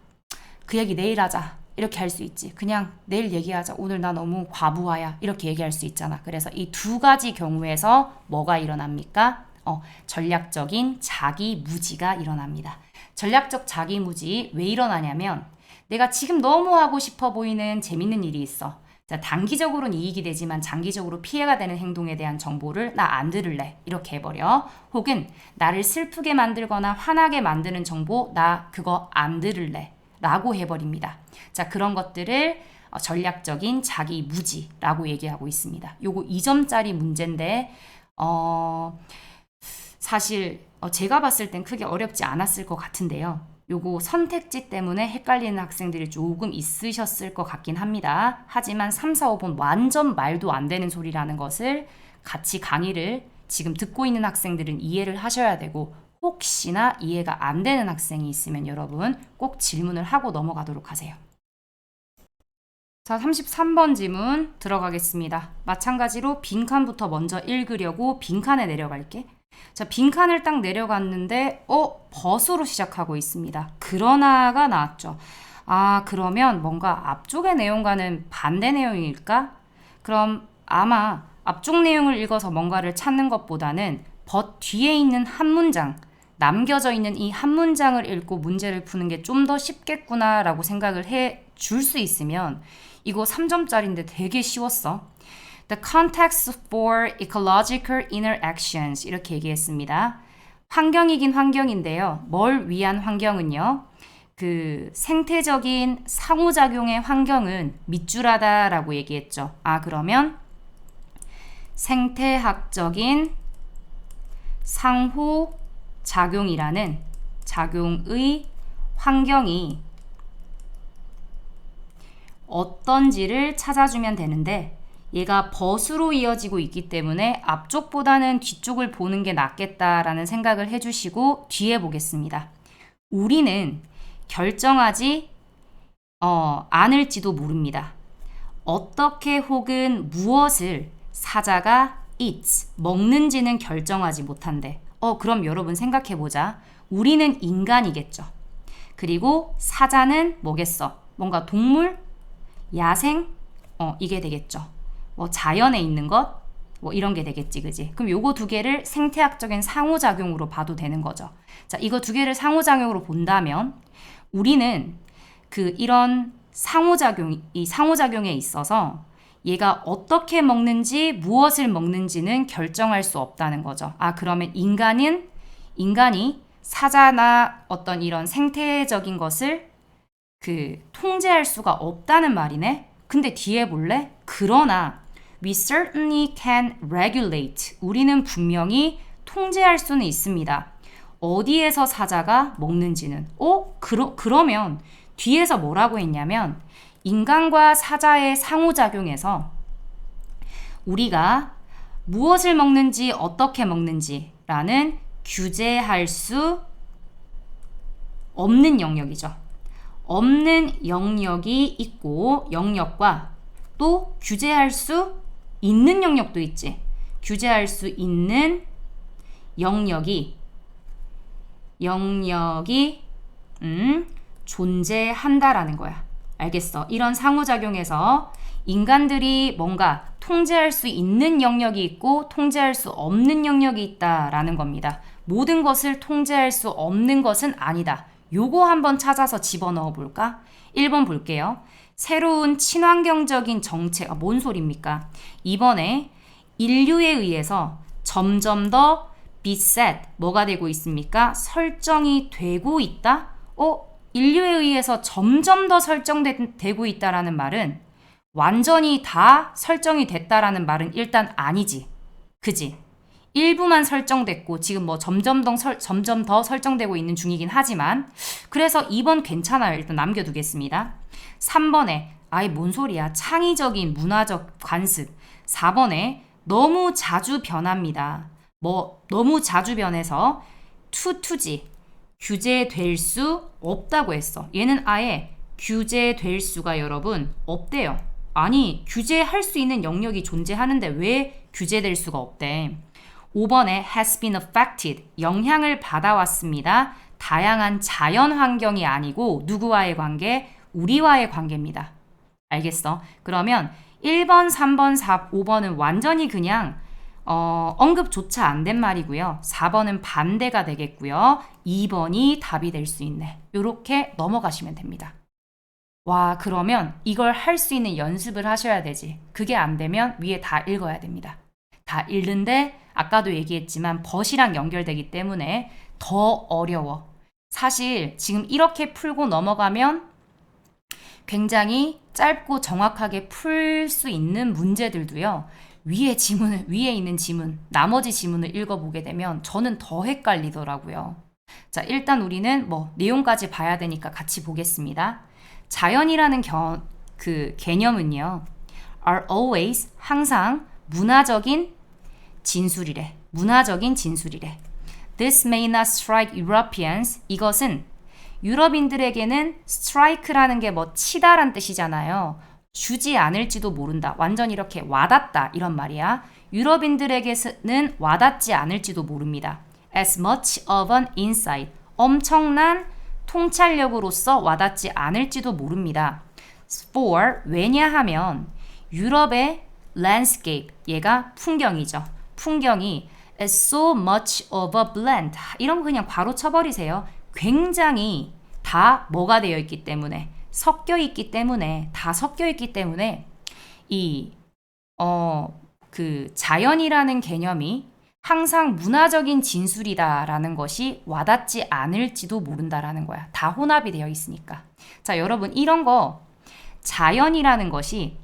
그 얘기 내일 하자. 이렇게 할 수 있지. 그냥 내일 얘기하자. 오늘 나 너무 과부하야. 이렇게 얘기할 수 있잖아. 그래서 이 두 가지 경우에서 뭐가 일어납니까? 전략적인 자기무지가 일어납니다. 전략적 자기무지 왜 일어나냐면 내가 지금 너무 하고 싶어 보이는 재밌는 일이 있어. 자, 단기적으로는 이익이 되지만 장기적으로 피해가 되는 행동에 대한 정보를 나 안 들을래. 이렇게 해버려. 혹은 나를 슬프게 만들거나 화나게 만드는 정보 나 그거 안 들을래. 라고 해버립니다. 자, 그런 것들을 전략적인 자기무지라고 얘기하고 있습니다. 요거 2점짜리 문제인데 사실 제가 봤을 땐 크게 어렵지 않았을 것 같은데요. 요거 선택지 때문에 헷갈리는 학생들이 조금 있으셨을 것 같긴 합니다. 하지만 3, 4, 5번 완전 말도 안 되는 소리라는 것을 같이 강의를 지금 듣고 있는 학생들은 이해를 하셔야 되고 혹시나 이해가 안 되는 학생이 있으면 여러분 꼭 질문을 하고 넘어가도록 하세요. 자, 33번 지문 들어가겠습니다. 마찬가지로 빈칸부터 먼저 읽으려고 빈칸에 내려갈게. 자, 빈칸을 딱 내려갔는데 벗으로 시작하고 있습니다. 그러나가 나왔죠. 그러면 뭔가 앞쪽의 내용과는 반대 내용일까? 그럼 아마 앞쪽 내용을 읽어서 뭔가를 찾는 것보다는 벗 뒤에 있는 한 문장, 남겨져 있는 이 한 문장을 읽고 문제를 푸는 게 좀 더 쉽겠구나라고 생각을 해 줄 수 있으면 이거 3점짜리인데 되게 쉬웠어. The context for ecological interactions 이렇게 얘기했습니다. 환경이긴 환경인데요. 뭘 위한 환경은요. 그 생태적인 상호작용의 환경은 밑줄하다라고 얘기했죠. 그러면 생태학적인 상호작용이라는 작용의 환경이 어떤지를 찾아주면 되는데 얘가 벗으로 이어지고 있기 때문에 앞쪽보다는 뒤쪽을 보는 게 낫겠다라는 생각을 해주시고 뒤에 보겠습니다. 우리는 결정하지 않을지도 모릅니다. 어떻게 혹은 무엇을 사자가 eats, 먹는지는 결정하지 못한대. 그럼 여러분 생각해보자. 우리는 인간이겠죠. 그리고 사자는 뭐겠어? 뭔가 동물? 야생? 이게 되겠죠. 자연에 있는 것? 이런 게 되겠지, 그지? 그럼 요거 두 개를 생태학적인 상호작용으로 봐도 되는 거죠. 자, 이거 두 개를 상호작용으로 본다면 우리는 이런 상호작용에 있어서 얘가 어떻게 먹는지 무엇을 먹는지는 결정할 수 없다는 거죠. 아, 그러면 인간이 사자나 어떤 이런 생태적인 것을 통제할 수가 없다는 말이네. 근데 뒤에 볼래? 그러나 we certainly can regulate. 우리는 분명히 통제할 수는 있습니다. 어디에서 사자가 먹는지는. 그러면 뒤에서 뭐라고 했냐면 인간과 사자의 상호작용에서 우리가 무엇을 먹는지 어떻게 먹는지라는 규제할 수 없는 영역이죠. 없는 영역이 있고 영역과 또 규제할 수 있는 영역도 있지. 규제할 수 있는 영역이 존재한다라는 거야. 알겠어? 이런 상호작용에서 인간들이 뭔가 통제할 수 있는 영역이 있고 통제할 수 없는 영역이 있다라는 겁니다. 모든 것을 통제할 수 없는 것은 아니다. 요거 한번 찾아서 집어넣어 볼까? 1번 볼게요. 새로운 친환경적인 정책, 뭔 소리입니까? 이번에 인류에 의해서 점점 더 beset, 뭐가 되고 있습니까? 설정이 되고 있다? 인류에 의해서 점점 더 설정되고 있다라는 말은 완전히 다 설정이 됐다라는 말은 일단 아니지. 그지? 일부만 설정됐고 지금 뭐 점점 더 설정되고 있는 중이긴 하지만 그래서 2번 괜찮아요. 일단 남겨두겠습니다. 3번에 뭔 소리야. 창의적인 문화적 관습. 4번에 너무 자주 변합니다. 너무 자주 변해서 투투지 규제될 수 없다고 했어. 얘는 아예 규제될 수가 여러분 없대요. 아니 규제할 수 있는 영역이 존재하는데 왜 규제될 수가 없대. 5번에 has been affected 영향을 받아왔습니다. 다양한 자연 환경이 아니고 누구와의 관계? 우리와의 관계입니다. 알겠어? 그러면 1번, 3번, 4, 5번은 완전히 그냥 언급조차 안 된 말이고요. 4번은 반대가 되겠고요. 2번이 답이 될 수 있네. 이렇게 넘어가시면 됩니다. 와, 그러면 이걸 할 수 있는 연습을 하셔야 되지. 그게 안 되면 위에 다 읽어야 됩니다. 다 읽는데 아까도 얘기했지만 벗이랑 연결되기 때문에 더 어려워. 사실 지금 이렇게 풀고 넘어가면 굉장히 짧고 정확하게 풀 수 있는 문제들도요. 위에 있는 지문, 나머지 지문을 읽어보게 되면 저는 더 헷갈리더라고요. 자, 일단 우리는 내용까지 봐야 되니까 같이 보겠습니다. 자연이라는 개념은요. are always, 항상 문화적인 진술이래. This may not strike Europeans. 이것은 유럽인들에게는 strike라는 게 치다란 뜻이잖아요. 주지 않을지도 모른다. 완전 이렇게 와닿다 이런 말이야. 유럽인들에게는 와닿지 않을지도 모릅니다. As much of an insight. 엄청난 통찰력으로서 와닿지 않을지도 모릅니다. For, 왜냐하면 유럽의 landscape, 얘가 풍경이죠. 풍경이 is so much of a blend. 이런 거 그냥 바로 쳐버리세요. 굉장히 다 뭐가 되어 있기 때문에 섞여 있기 때문에 자연이라는 개념이 항상 문화적인 진술이다라는 것이 와닿지 않을지도 모른다라는 거야. 다 혼합이 되어 있으니까. 자, 여러분 이런 거 자연이라는 것이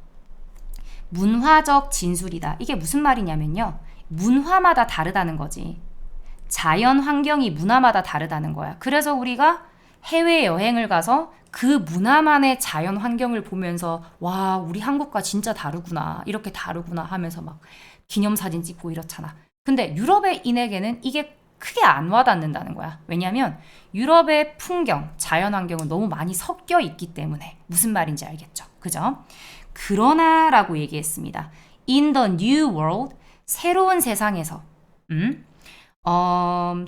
문화적 진술이다. 이게 무슨 말이냐면요. 문화마다 다르다는 거지. 자연 환경이 문화마다 다르다는 거야. 그래서 우리가 해외여행을 가서 그 문화만의 자연 환경을 보면서 와, 우리 한국과 진짜 다르구나. 이렇게 다르구나 하면서 막 기념사진 찍고 이렇잖아. 근데 유럽인에게는 이게 크게 안 와닿는다는 거야. 왜냐하면 유럽의 풍경, 자연 환경은 너무 많이 섞여 있기 때문에. 무슨 말인지 알겠죠? 그죠? 그러나 라고 얘기했습니다. In the new world, 새로운 세상에서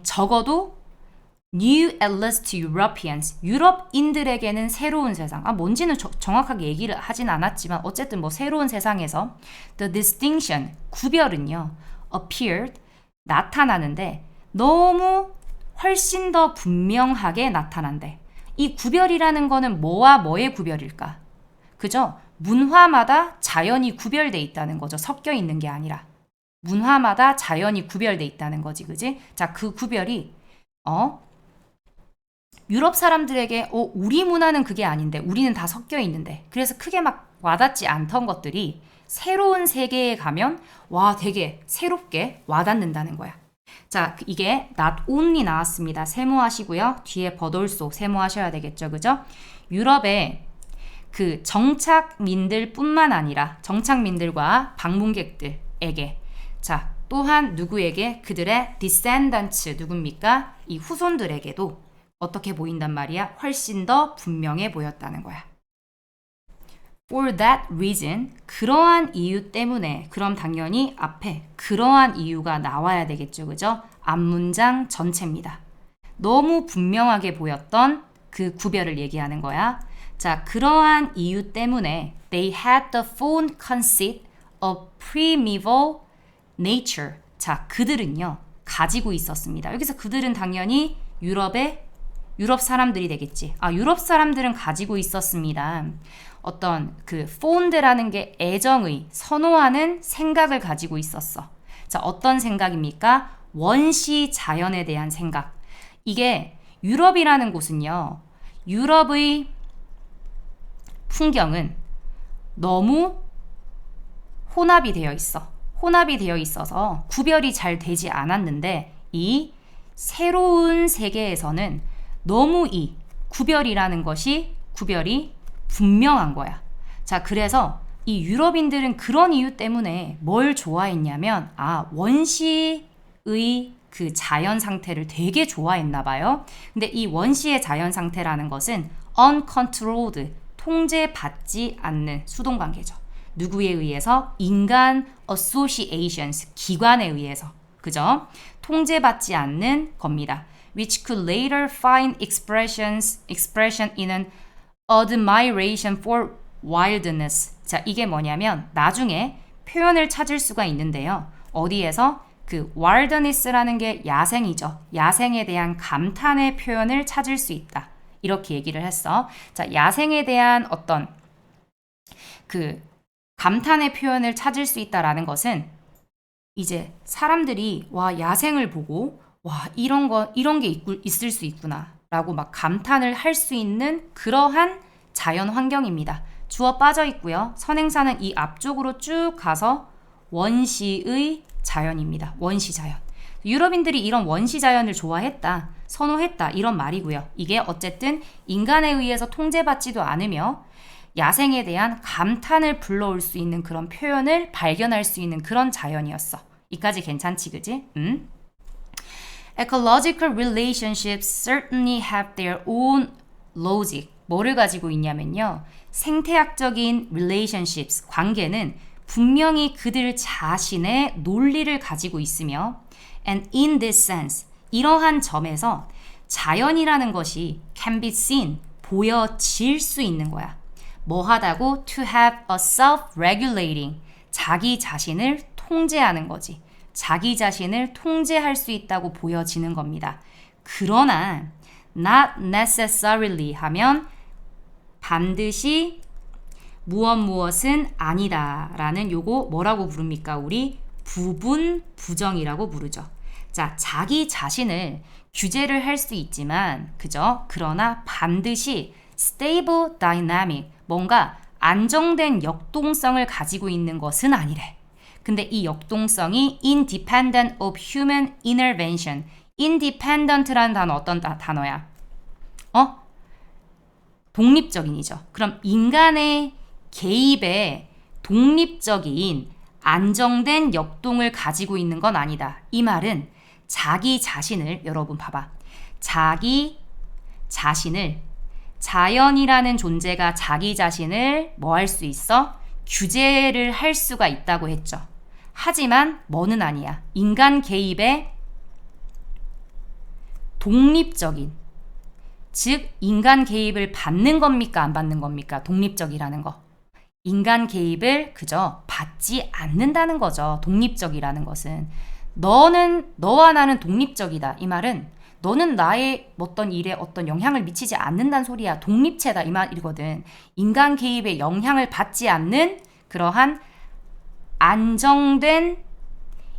적어도 new at least to Europeans, 유럽인들에게는 새로운 세상. 뭔지는 정확하게 얘기를 하진 않았지만 어쨌든 새로운 세상에서 the distinction, 구별은요. appeared, 나타나는데 너무 훨씬 더 분명하게 나타난대. 이 구별이라는 거는 뭐와 뭐의 구별일까? 그죠? 문화마다 자연이 구별돼 있다는 거죠. 섞여 있는 게 아니라. 문화마다 자연이 구별돼 있다는 거지, 그지? 자, 그 구별이 유럽 사람들에게 우리 문화는 그게 아닌데 우리는 다 섞여 있는데 그래서 크게 막 와닿지 않던 것들이 새로운 세계에 가면 와 되게 새롭게 와닿는다는 거야. 자, 이게 not only 나왔습니다. 세모하시고요. 뒤에 but also 세모하셔야 되겠죠, 그죠? 유럽의 그 정착민들 뿐만 아니라 정착민들과 방문객들에게 자 또한 누구에게 그들의 descendants 누굽니까? 이 후손들에게도 어떻게 보인단 말이야? 훨씬 더 분명해 보였다는 거야. For that reason, 그러한 이유 때문에 그럼 당연히 앞에 그러한 이유가 나와야 되겠죠, 그죠? 앞문장 전체입니다. 너무 분명하게 보였던 그 구별을 얘기하는 거야. 자, 그러한 이유 때문에 they had the full conceit of primeval nature. 자, 그들은요 가지고 있었습니다. 여기서 그들은 당연히 유럽 사람들이 되겠지. 유럽 사람들은 가지고 있었습니다. 어떤 그 fond라는 게 애정의 선호하는 생각을 가지고 있었어. 자, 어떤 생각입니까? 원시 자연에 대한 생각. 이게 유럽이라는 곳은요. 유럽의 풍경은 너무 혼합이 되어 있어. 혼합이 되어 있어서 구별이 잘 되지 않았는데 이 새로운 세계에서는 너무 이 구별이라는 것이 구별이 분명한 거야. 자, 그래서 이 유럽인들은 그런 이유 때문에 뭘 좋아했냐면 원시의 그 자연 상태를 되게 좋아했나 봐요. 근데 이 원시의 자연 상태라는 것은 uncontrolled, 통제받지 않는 수동관계죠. 누구에 의해서? 인간 associations, 기관에 의해서. 그죠? 통제받지 않는 겁니다. Which could later find expression in an admiration for wildness. 자, 이게 뭐냐면 나중에 표현을 찾을 수가 있는데요. 어디에서? 그 wildness라는 게 야생이죠. 야생에 대한 감탄의 표현을 찾을 수 있다. 이렇게 얘기를 했어. 자, 야생에 대한 어떤 그 감탄의 표현을 찾을 수 있다라는 것은 이제 사람들이 와 야생을 보고 와 이런 게 있을 수 있구나 라고 막 감탄을 할 수 있는 그러한 자연 환경입니다. 주어 빠져 있고요. 선행사는 이 앞쪽으로 쭉 가서 원시의 자연입니다. 원시 자연. 유럽인들이 이런 원시 자연을 좋아했다, 선호했다 이런 말이고요. 이게 어쨌든 인간에 의해서 통제받지도 않으며 야생에 대한 감탄을 불러올 수 있는 그런 표현을 발견할 수 있는 그런 자연이었어. 이까지 괜찮지, 그지? Ecological relationships certainly have their own logic. 뭐를 가지고 있냐면요. 생태학적인 relationships, 관계는 분명히 그들 자신의 논리를 가지고 있으며 and in this sense, 이러한 점에서 자연이라는 것이 can be seen, 보여질 수 있는 거야. 뭐 하다고? To have a self-regulating, 자기 자신을 통제하는 거지. 자기 자신을 통제할 수 있다고 보여지는 겁니다. 그러나 not necessarily 하면 반드시 무엇은 아니다 라는 요거 뭐라고 부릅니까? 우리 부분 부정이라고 부르죠. 자, 자기 자신을 규제를 할 수 있지만 그죠? 그러나 반드시 stable dynamic, 뭔가 안정된 역동성을 가지고 있는 것은 아니래. 근데 이 역동성이 independent of human intervention. independent라는 단어 어떤 단어야? 독립적인이죠. 그럼 인간의 개입에 독립적인 안정된 역동을 가지고 있는 건 아니다. 이 말은 자기 자신을, 여러분 봐봐. 자기 자신을, 자연이라는 존재가 자기 자신을 뭐 할 수 있어? 규제를 할 수가 있다고 했죠. 하지만 뭐는 아니야. 인간 개입에 독립적인, 즉 인간 개입을 받는 겁니까? 안 받는 겁니까? 독립적이라는 거. 인간 개입을 그저 받지 않는다는 거죠. 독립적이라는 것은. 너와 나는 독립적이다. 이 말은 너는 나의 어떤 일에 어떤 영향을 미치지 않는다는 소리야. 독립체다 이 말이거든. 인간 개입에 영향을 받지 않는 그러한 안정된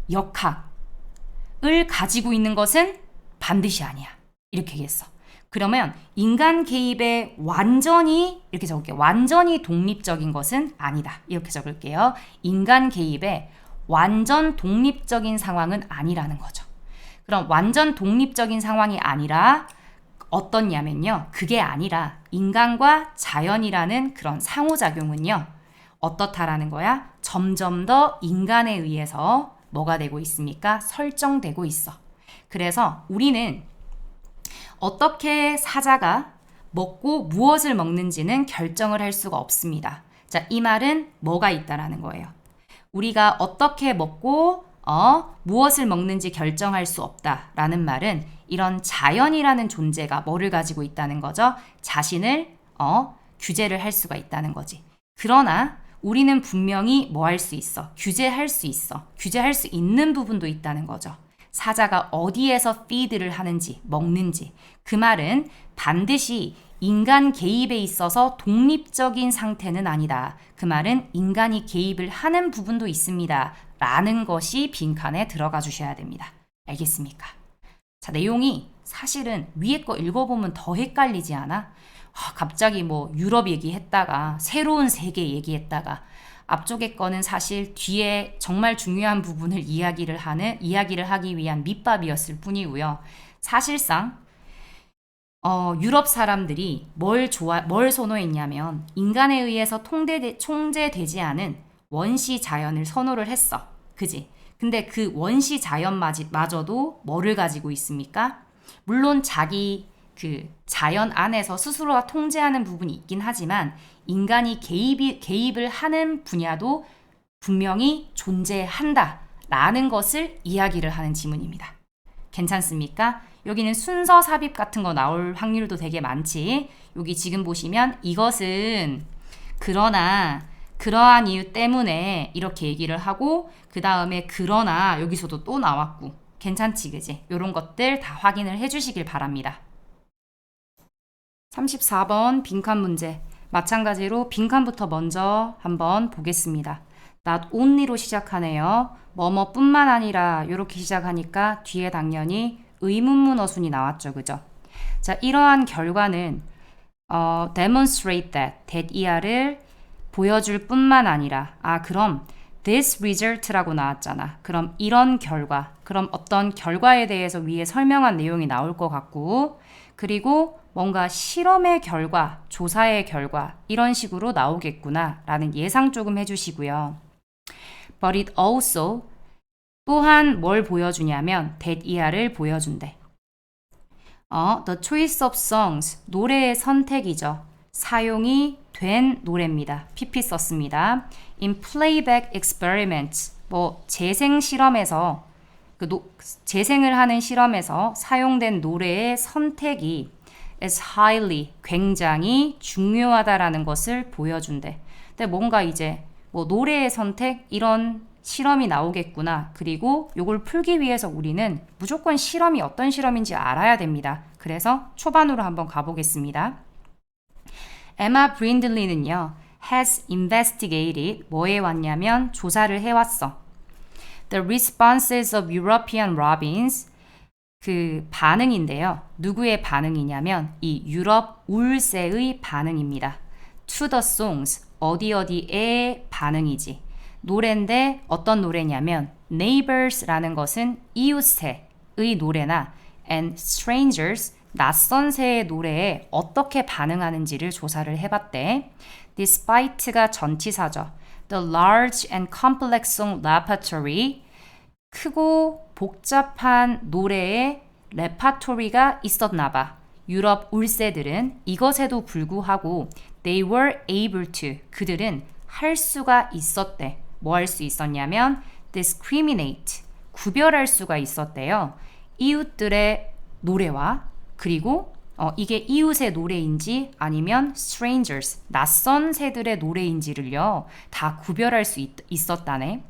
역학을 가지고 있는 것은 반드시 아니야. 이렇게 얘기했어. 그러면 인간 개입에 완전히 이렇게 적을게요. 완전히 독립적인 것은 아니다. 이렇게 적을게요. 인간 개입에 완전 독립적인 상황은 아니라는 거죠. 그럼 완전 독립적인 상황이 아니라 어떻냐면요. 그게 아니라 인간과 자연이라는 그런 상호작용은요. 어떻다라는 거야? 점점 더 인간에 의해서 뭐가 되고 있습니까? 설정되고 있어. 그래서 우리는 어떻게 사자가 먹고 무엇을 먹는지는 결정을 할 수가 없습니다. 자, 이 말은 뭐가 있다라는 거예요. 우리가 어떻게 먹고 무엇을 먹는지 결정할 수 없다라는 말은 이런 자연이라는 존재가 뭐를 가지고 있다는 거죠? 자신을 규제를 할 수가 있다는 거지. 그러나 우리는 분명히 뭐 할 수 있어? 규제할 수 있어. 규제할 수 있는 부분도 있다는 거죠. 사자가 어디에서 feed를 하는지, 먹는지. 그 말은 반드시 인간 개입에 있어서 독립적인 상태는 아니다. 그 말은 인간이 개입을 하는 부분도 있습니다. 라는 것이 빈칸에 들어가 주셔야 됩니다. 알겠습니까? 자, 내용이 사실은 위에 거 읽어보면 더 헷갈리지 않아? 갑자기 뭐 유럽 얘기했다가 새로운 세계 얘기했다가 앞쪽의 거는 사실 뒤에 정말 중요한 부분을 이야기를 하기 위한 밑밥이었을 뿐이고요. 사실상 유럽 사람들이 뭘 선호했냐면 인간에 의해서 통제되지 않은 원시 자연을 선호를 했어. 그지? 근데 그 원시 자연마저도 뭐를 가지고 있습니까? 물론 자기 그 자연 안에서 스스로가 통제하는 부분이 있긴 하지만 인간이 개입을 하는 분야도 분명히 존재한다라는 것을 이야기를 하는 지문입니다. 괜찮습니까? 여기는 순서 삽입 같은 거 나올 확률도 되게 많지. 여기 지금 보시면 이것은 그러나 그러한 이유 때문에 이렇게 얘기를 하고 그 다음에 그러나 여기서도 또 나왔고 괜찮지 그지? 이런 것들 다 확인을 해주시길 바랍니다. 34번 빈칸 문제. 마찬가지로 빈칸부터 먼저 한번 보겠습니다. not only로 시작하네요. 뭐뭐뿐만 아니라 이렇게 시작하니까 뒤에 당연히 의문문 어순이 나왔죠. 그죠? 자, 이러한 결과는 demonstrate that ER을 보여줄 뿐만 아니라 그럼 this result라고 나왔잖아. 그럼 이런 결과, 그럼 어떤 결과에 대해서 위에 설명한 내용이 나올 것 같고 그리고 뭔가 실험의 결과, 조사의 결과 이런 식으로 나오겠구나 라는 예상 조금 해주시고요. But it also 또한 뭘 보여주냐면 that ER을 보여준대. The choice of songs, 노래의 선택이죠. 사용이 된 노래입니다. PP 썼습니다. In playback experiments, 재생 실험에서 재생을 하는 실험에서 사용된 노래의 선택이 is highly, 굉장히 중요하다라는 것을 보여준대. 근데 뭔가 이제 노래의 선택 이런 실험이 나오겠구나. 그리고 이걸 풀기 위해서 우리는 무조건 실험이 어떤 실험인지 알아야 됩니다. 그래서 초반으로 한번 가보겠습니다. 에마 브린들리는요. has investigated 뭐에 왔냐면 조사를 해왔어. The responses of European robins 그 반응인데요. 누구의 반응이냐면 이 유럽 울새의 반응입니다. To the songs 어디의 반응이지. 노래인데 어떤 노래냐면 Neighbors라는 것은 이웃새의 노래나 and Strangers 낯선 새의 노래에 어떻게 반응하는지를 조사를 해봤대. Despite가 전치사죠. The large and complex song repertory 크고 복잡한 노래의 레파토리가 있었나 봐. 유럽 울새들은 이것에도 불구하고 they were able to 그들은 할 수가 있었대. 뭐 할 수 있었냐면 discriminate 구별할 수가 있었대요. 이웃들의 노래와 그리고 이게 이웃의 노래인지 아니면 strangers 낯선 새들의 노래인지를요 다 구별할 수 있었다네.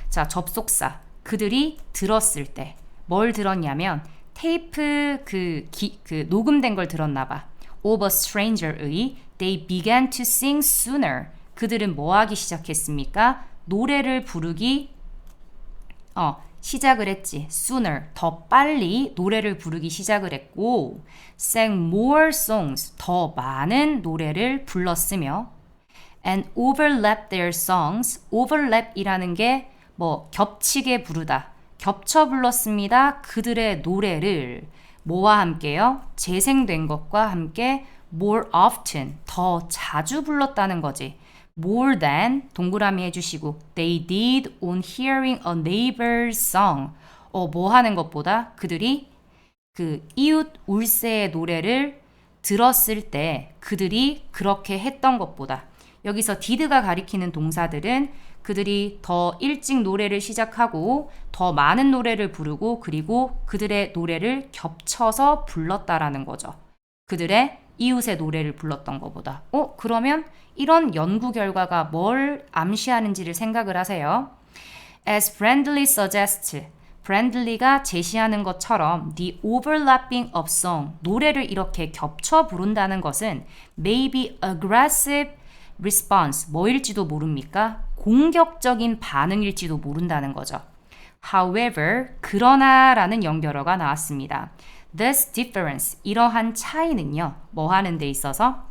자, 접속사 그들이 들었을 때 뭘 들었냐면 테이프 그 녹음된 걸 들었나 봐. Of a stranger의 They began to sing sooner. 그들은 뭐 하기 시작했습니까? 노래를 부르기 시작을 했지. Sooner, 더 빨리 노래를 부르기 시작을 했고 sang more songs, 더 많은 노래를 불렀으며 and overlap their songs, overlap이라는 게 뭐 겹치게 부르다, 겹쳐 불렀습니다. 그들의 노래를 뭐와 함께요? 재생된 것과 함께 more often, 더 자주 불렀다는 거지. More than 동그라미 해주시고 they did on hearing a neighbor's song. 뭐 하는 것보다 그들이 그 이웃 울세의 노래를 들었을 때 그들이 그렇게 했던 것보다. 여기서 did가 가리키는 동사들은 그들이 더 일찍 노래를 시작하고 더 많은 노래를 부르고 그리고 그들의 노래를 겹쳐서 불렀다라는 거죠. 그들의 이웃의 노래를 불렀던 것보다. 그러면 이런 연구 결과가 뭘 암시하는지를 생각을 하세요. As Brandley suggests, 브랜들리가 제시하는 것처럼 the overlapping of song, 노래를 이렇게 겹쳐 부른다는 것은 may be aggressive response, 뭐일지도 모릅니까? 공격적인 반응일지도 모른다는 거죠. However, 그러나 라는 연결어가 나왔습니다. This difference, 이러한 차이는요. 뭐 하는 데 있어서?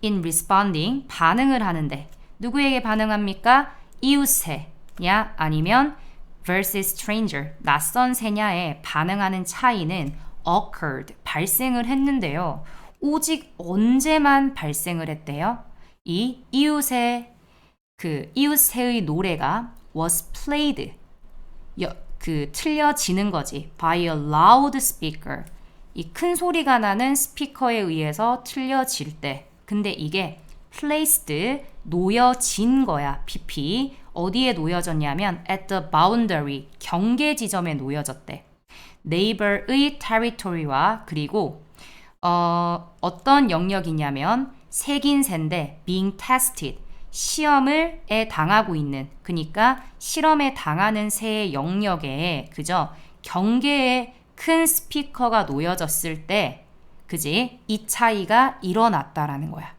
In responding, 반응을 하는데 누구에게 반응합니까? 이웃새냐 아니면 versus stranger, 낯선 새냐에 반응하는 차이는 occurred, 발생을 했는데요. 오직 언제만 발생을 했대요? 이 이웃새의 노래가 was played, 틀려지는 거지. by a loud speaker, 이 큰 소리가 나는 스피커에 의해서 틀려질 때. 근데 이게 placed, 놓여진 거야. pp. 어디에 놓여졌냐면 at the boundary, 경계 지점에 놓여졌대. neighbor의 territory와 그리고 어떤 영역이냐면 색인 새인데 being tested, 시험에 당하고 있는, 그러니까 실험에 당하는 새의 영역에 그죠? 경계에 큰 스피커가 놓여졌을 때 그지? 이 차이가 일어났다라는 거야.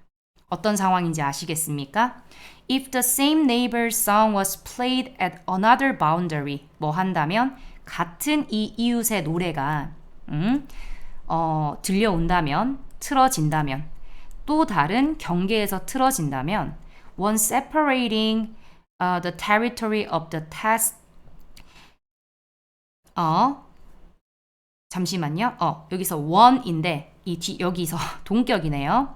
어떤 상황인지 아시겠습니까? If the same neighbor's song was played at another boundary, 뭐 한다면 같은 이 이웃의 노래가 들려온다면, 틀어진다면, 또 다른 경계에서 틀어진다면 one separating the territory of the test 잠시만요. 여기서 one인데 여기서 동격이네요.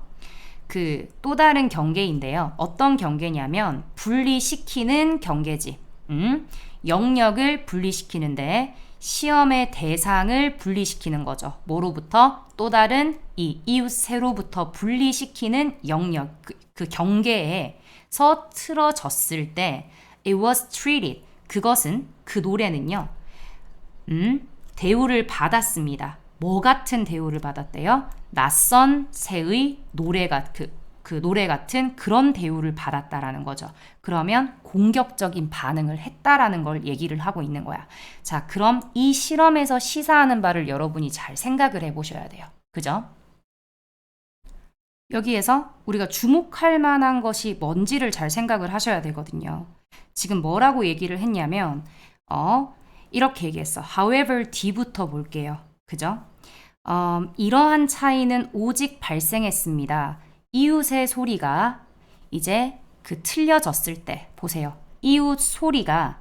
그 또 다른 경계인데요. 어떤 경계냐면 분리시키는 경계지. 영역을 분리시키는데 시험의 대상을 분리시키는 거죠. 뭐로부터? 또 다른 이 이웃새로부터 분리시키는 영역, 그 경계에서 틀어졌을 때 it was treated, 그것은, 그 노래는요. 대우를 받았습니다. 뭐 같은 대우를 받았대요? 낯선 새의 노래가 그 노래 같은 그런 대우를 받았다라는 거죠. 그러면 공격적인 반응을 했다라는 걸 얘기를 하고 있는 거야. 자, 그럼 이 실험에서 시사하는 바를 여러분이 잘 생각을 해보셔야 돼요. 그죠? 여기에서 우리가 주목할 만한 것이 뭔지를 잘 생각을 하셔야 되거든요. 지금 뭐라고 얘기를 했냐면 이렇게 얘기했어. However, D부터 볼게요. 그죠? 이러한 차이는 오직 발생했습니다. 이웃의 소리가 이제 틀려졌을 때 보세요. 이웃 소리가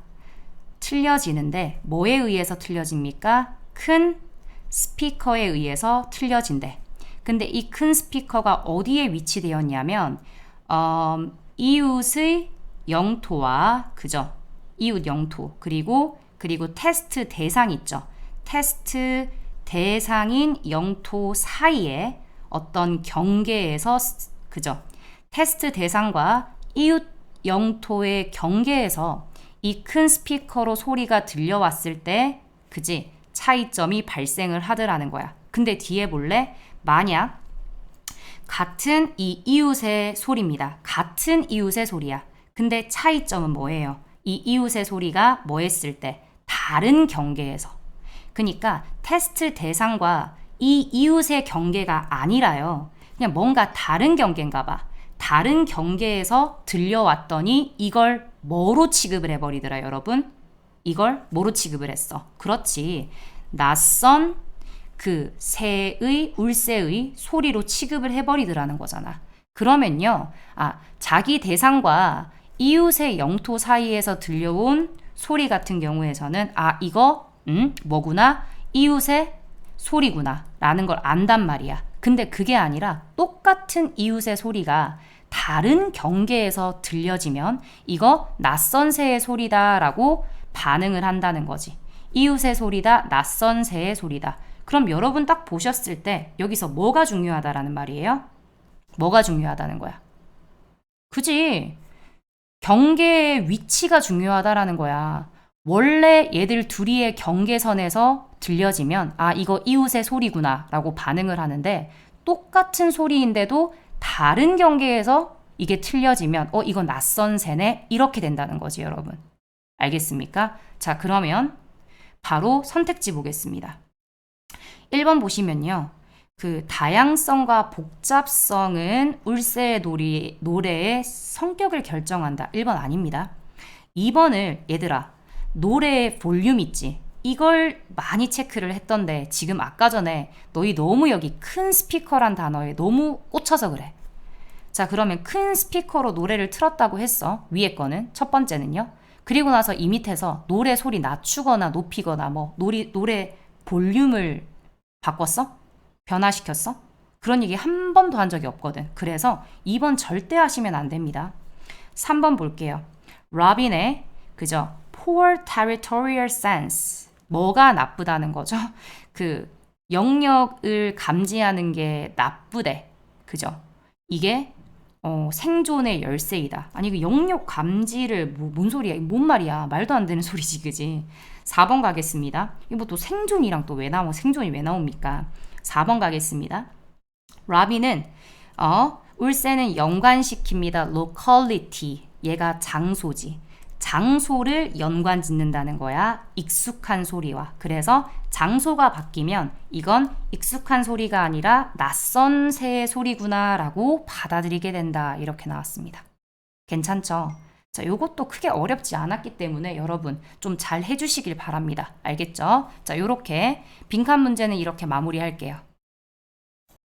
틀려지는데 뭐에 의해서 틀려집니까? 큰 스피커에 의해서 틀려진대. 근데 이 큰 스피커가 어디에 위치되었냐면 이웃의 영토와 그죠? 이웃 영토 그리고 테스트 대상 있죠. 테스트 대상인 영토 사이에 어떤 경계에서 그죠? 테스트 대상과 이웃 영토의 경계에서 이 큰 스피커로 소리가 들려왔을 때 그지? 차이점이 발생을 하더라는 거야. 근데 뒤에 볼래? 만약 같은 이 이웃의 소리입니다. 같은 이웃의 소리야. 근데 차이점은 뭐예요? 이 이웃의 소리가 뭐 했을 때? 다른 경계에서. 그러니까 테스트 대상과 이 이웃의 경계가 아니라요. 그냥 뭔가 다른 경계인가 봐. 다른 경계에서 들려왔더니 이걸 뭐로 취급을 해버리더라, 여러분? 이걸 뭐로 취급을 했어? 그렇지. 낯선 그 새의, 울새의 소리로 취급을 해버리더라는 거잖아. 그러면요. 자기 대상과 이웃의 영토 사이에서 들려온 소리 같은 경우에서는 이거 뭐구나? 이웃의 소리구나 라는 걸 안단 말이야. 근데 그게 아니라 똑같은 이웃의 소리가 다른 경계에서 들려지면 이거 낯선 새의 소리다 라고 반응을 한다는 거지. 이웃의 소리다, 낯선 새의 소리다. 그럼 여러분 딱 보셨을 때 여기서 뭐가 중요하다라는 말이에요? 뭐가 중요하다는 거야? 그지? 경계의 위치가 중요하다라는 거야. 원래 얘들 둘이의 경계선에서 들려지면 이거 이웃의 소리구나 라고 반응을 하는데 똑같은 소리인데도 다른 경계에서 이게 틀려지면 이거 낯선 새네 이렇게 된다는 거지, 여러분. 알겠습니까? 자, 그러면 바로 선택지 보겠습니다. 1번 보시면요. 그 다양성과 복잡성은 울새의 노래의 성격을 결정한다. 1번 아닙니다. 2번을 얘들아 노래의 볼륨 있지? 이걸 많이 체크를 했던데 지금 아까 전에 너희 너무 여기 큰 스피커란 단어에 너무 꽂혀서 그래. 자, 그러면 큰 스피커로 노래를 틀었다고 했어. 위에 거는 첫 번째는요. 그리고 나서 이 밑에서 노래 소리 낮추거나 높이거나 노래 볼륨을 바꿨어? 변화시켰어? 그런 얘기 한 번도 한 적이 없거든. 그래서 2번 절대 하시면 안 됩니다. 3번 볼게요. 로빈의 그죠? Poor territorial sense. 뭐가 나쁘다는 거죠? 그 영역을 감지하는 게 나쁘대. 그죠? 이게 생존의 열쇠이다. 아니 그 영역 감지를 뭔 소리야? 뭔 말이야? 말도 안 되는 소리지, 그지? 4번 가겠습니다. 이거 또 생존이랑 또 왜 나오? 생존이 왜 나옵니까? 4번 가겠습니다. 라비는 울새는 연관시킵니다. locality. 얘가 장소지. 장소를 연관 짓는다는 거야. 익숙한 소리와. 그래서 장소가 바뀌면 이건 익숙한 소리가 아니라 낯선 새의 소리구나 라고 받아들이게 된다. 이렇게 나왔습니다. 괜찮죠? 자, 요것도 크게 어렵지 않았기 때문에 여러분 좀 잘 해주시길 바랍니다. 알겠죠? 자, 요렇게 빈칸 문제는 이렇게 마무리할게요.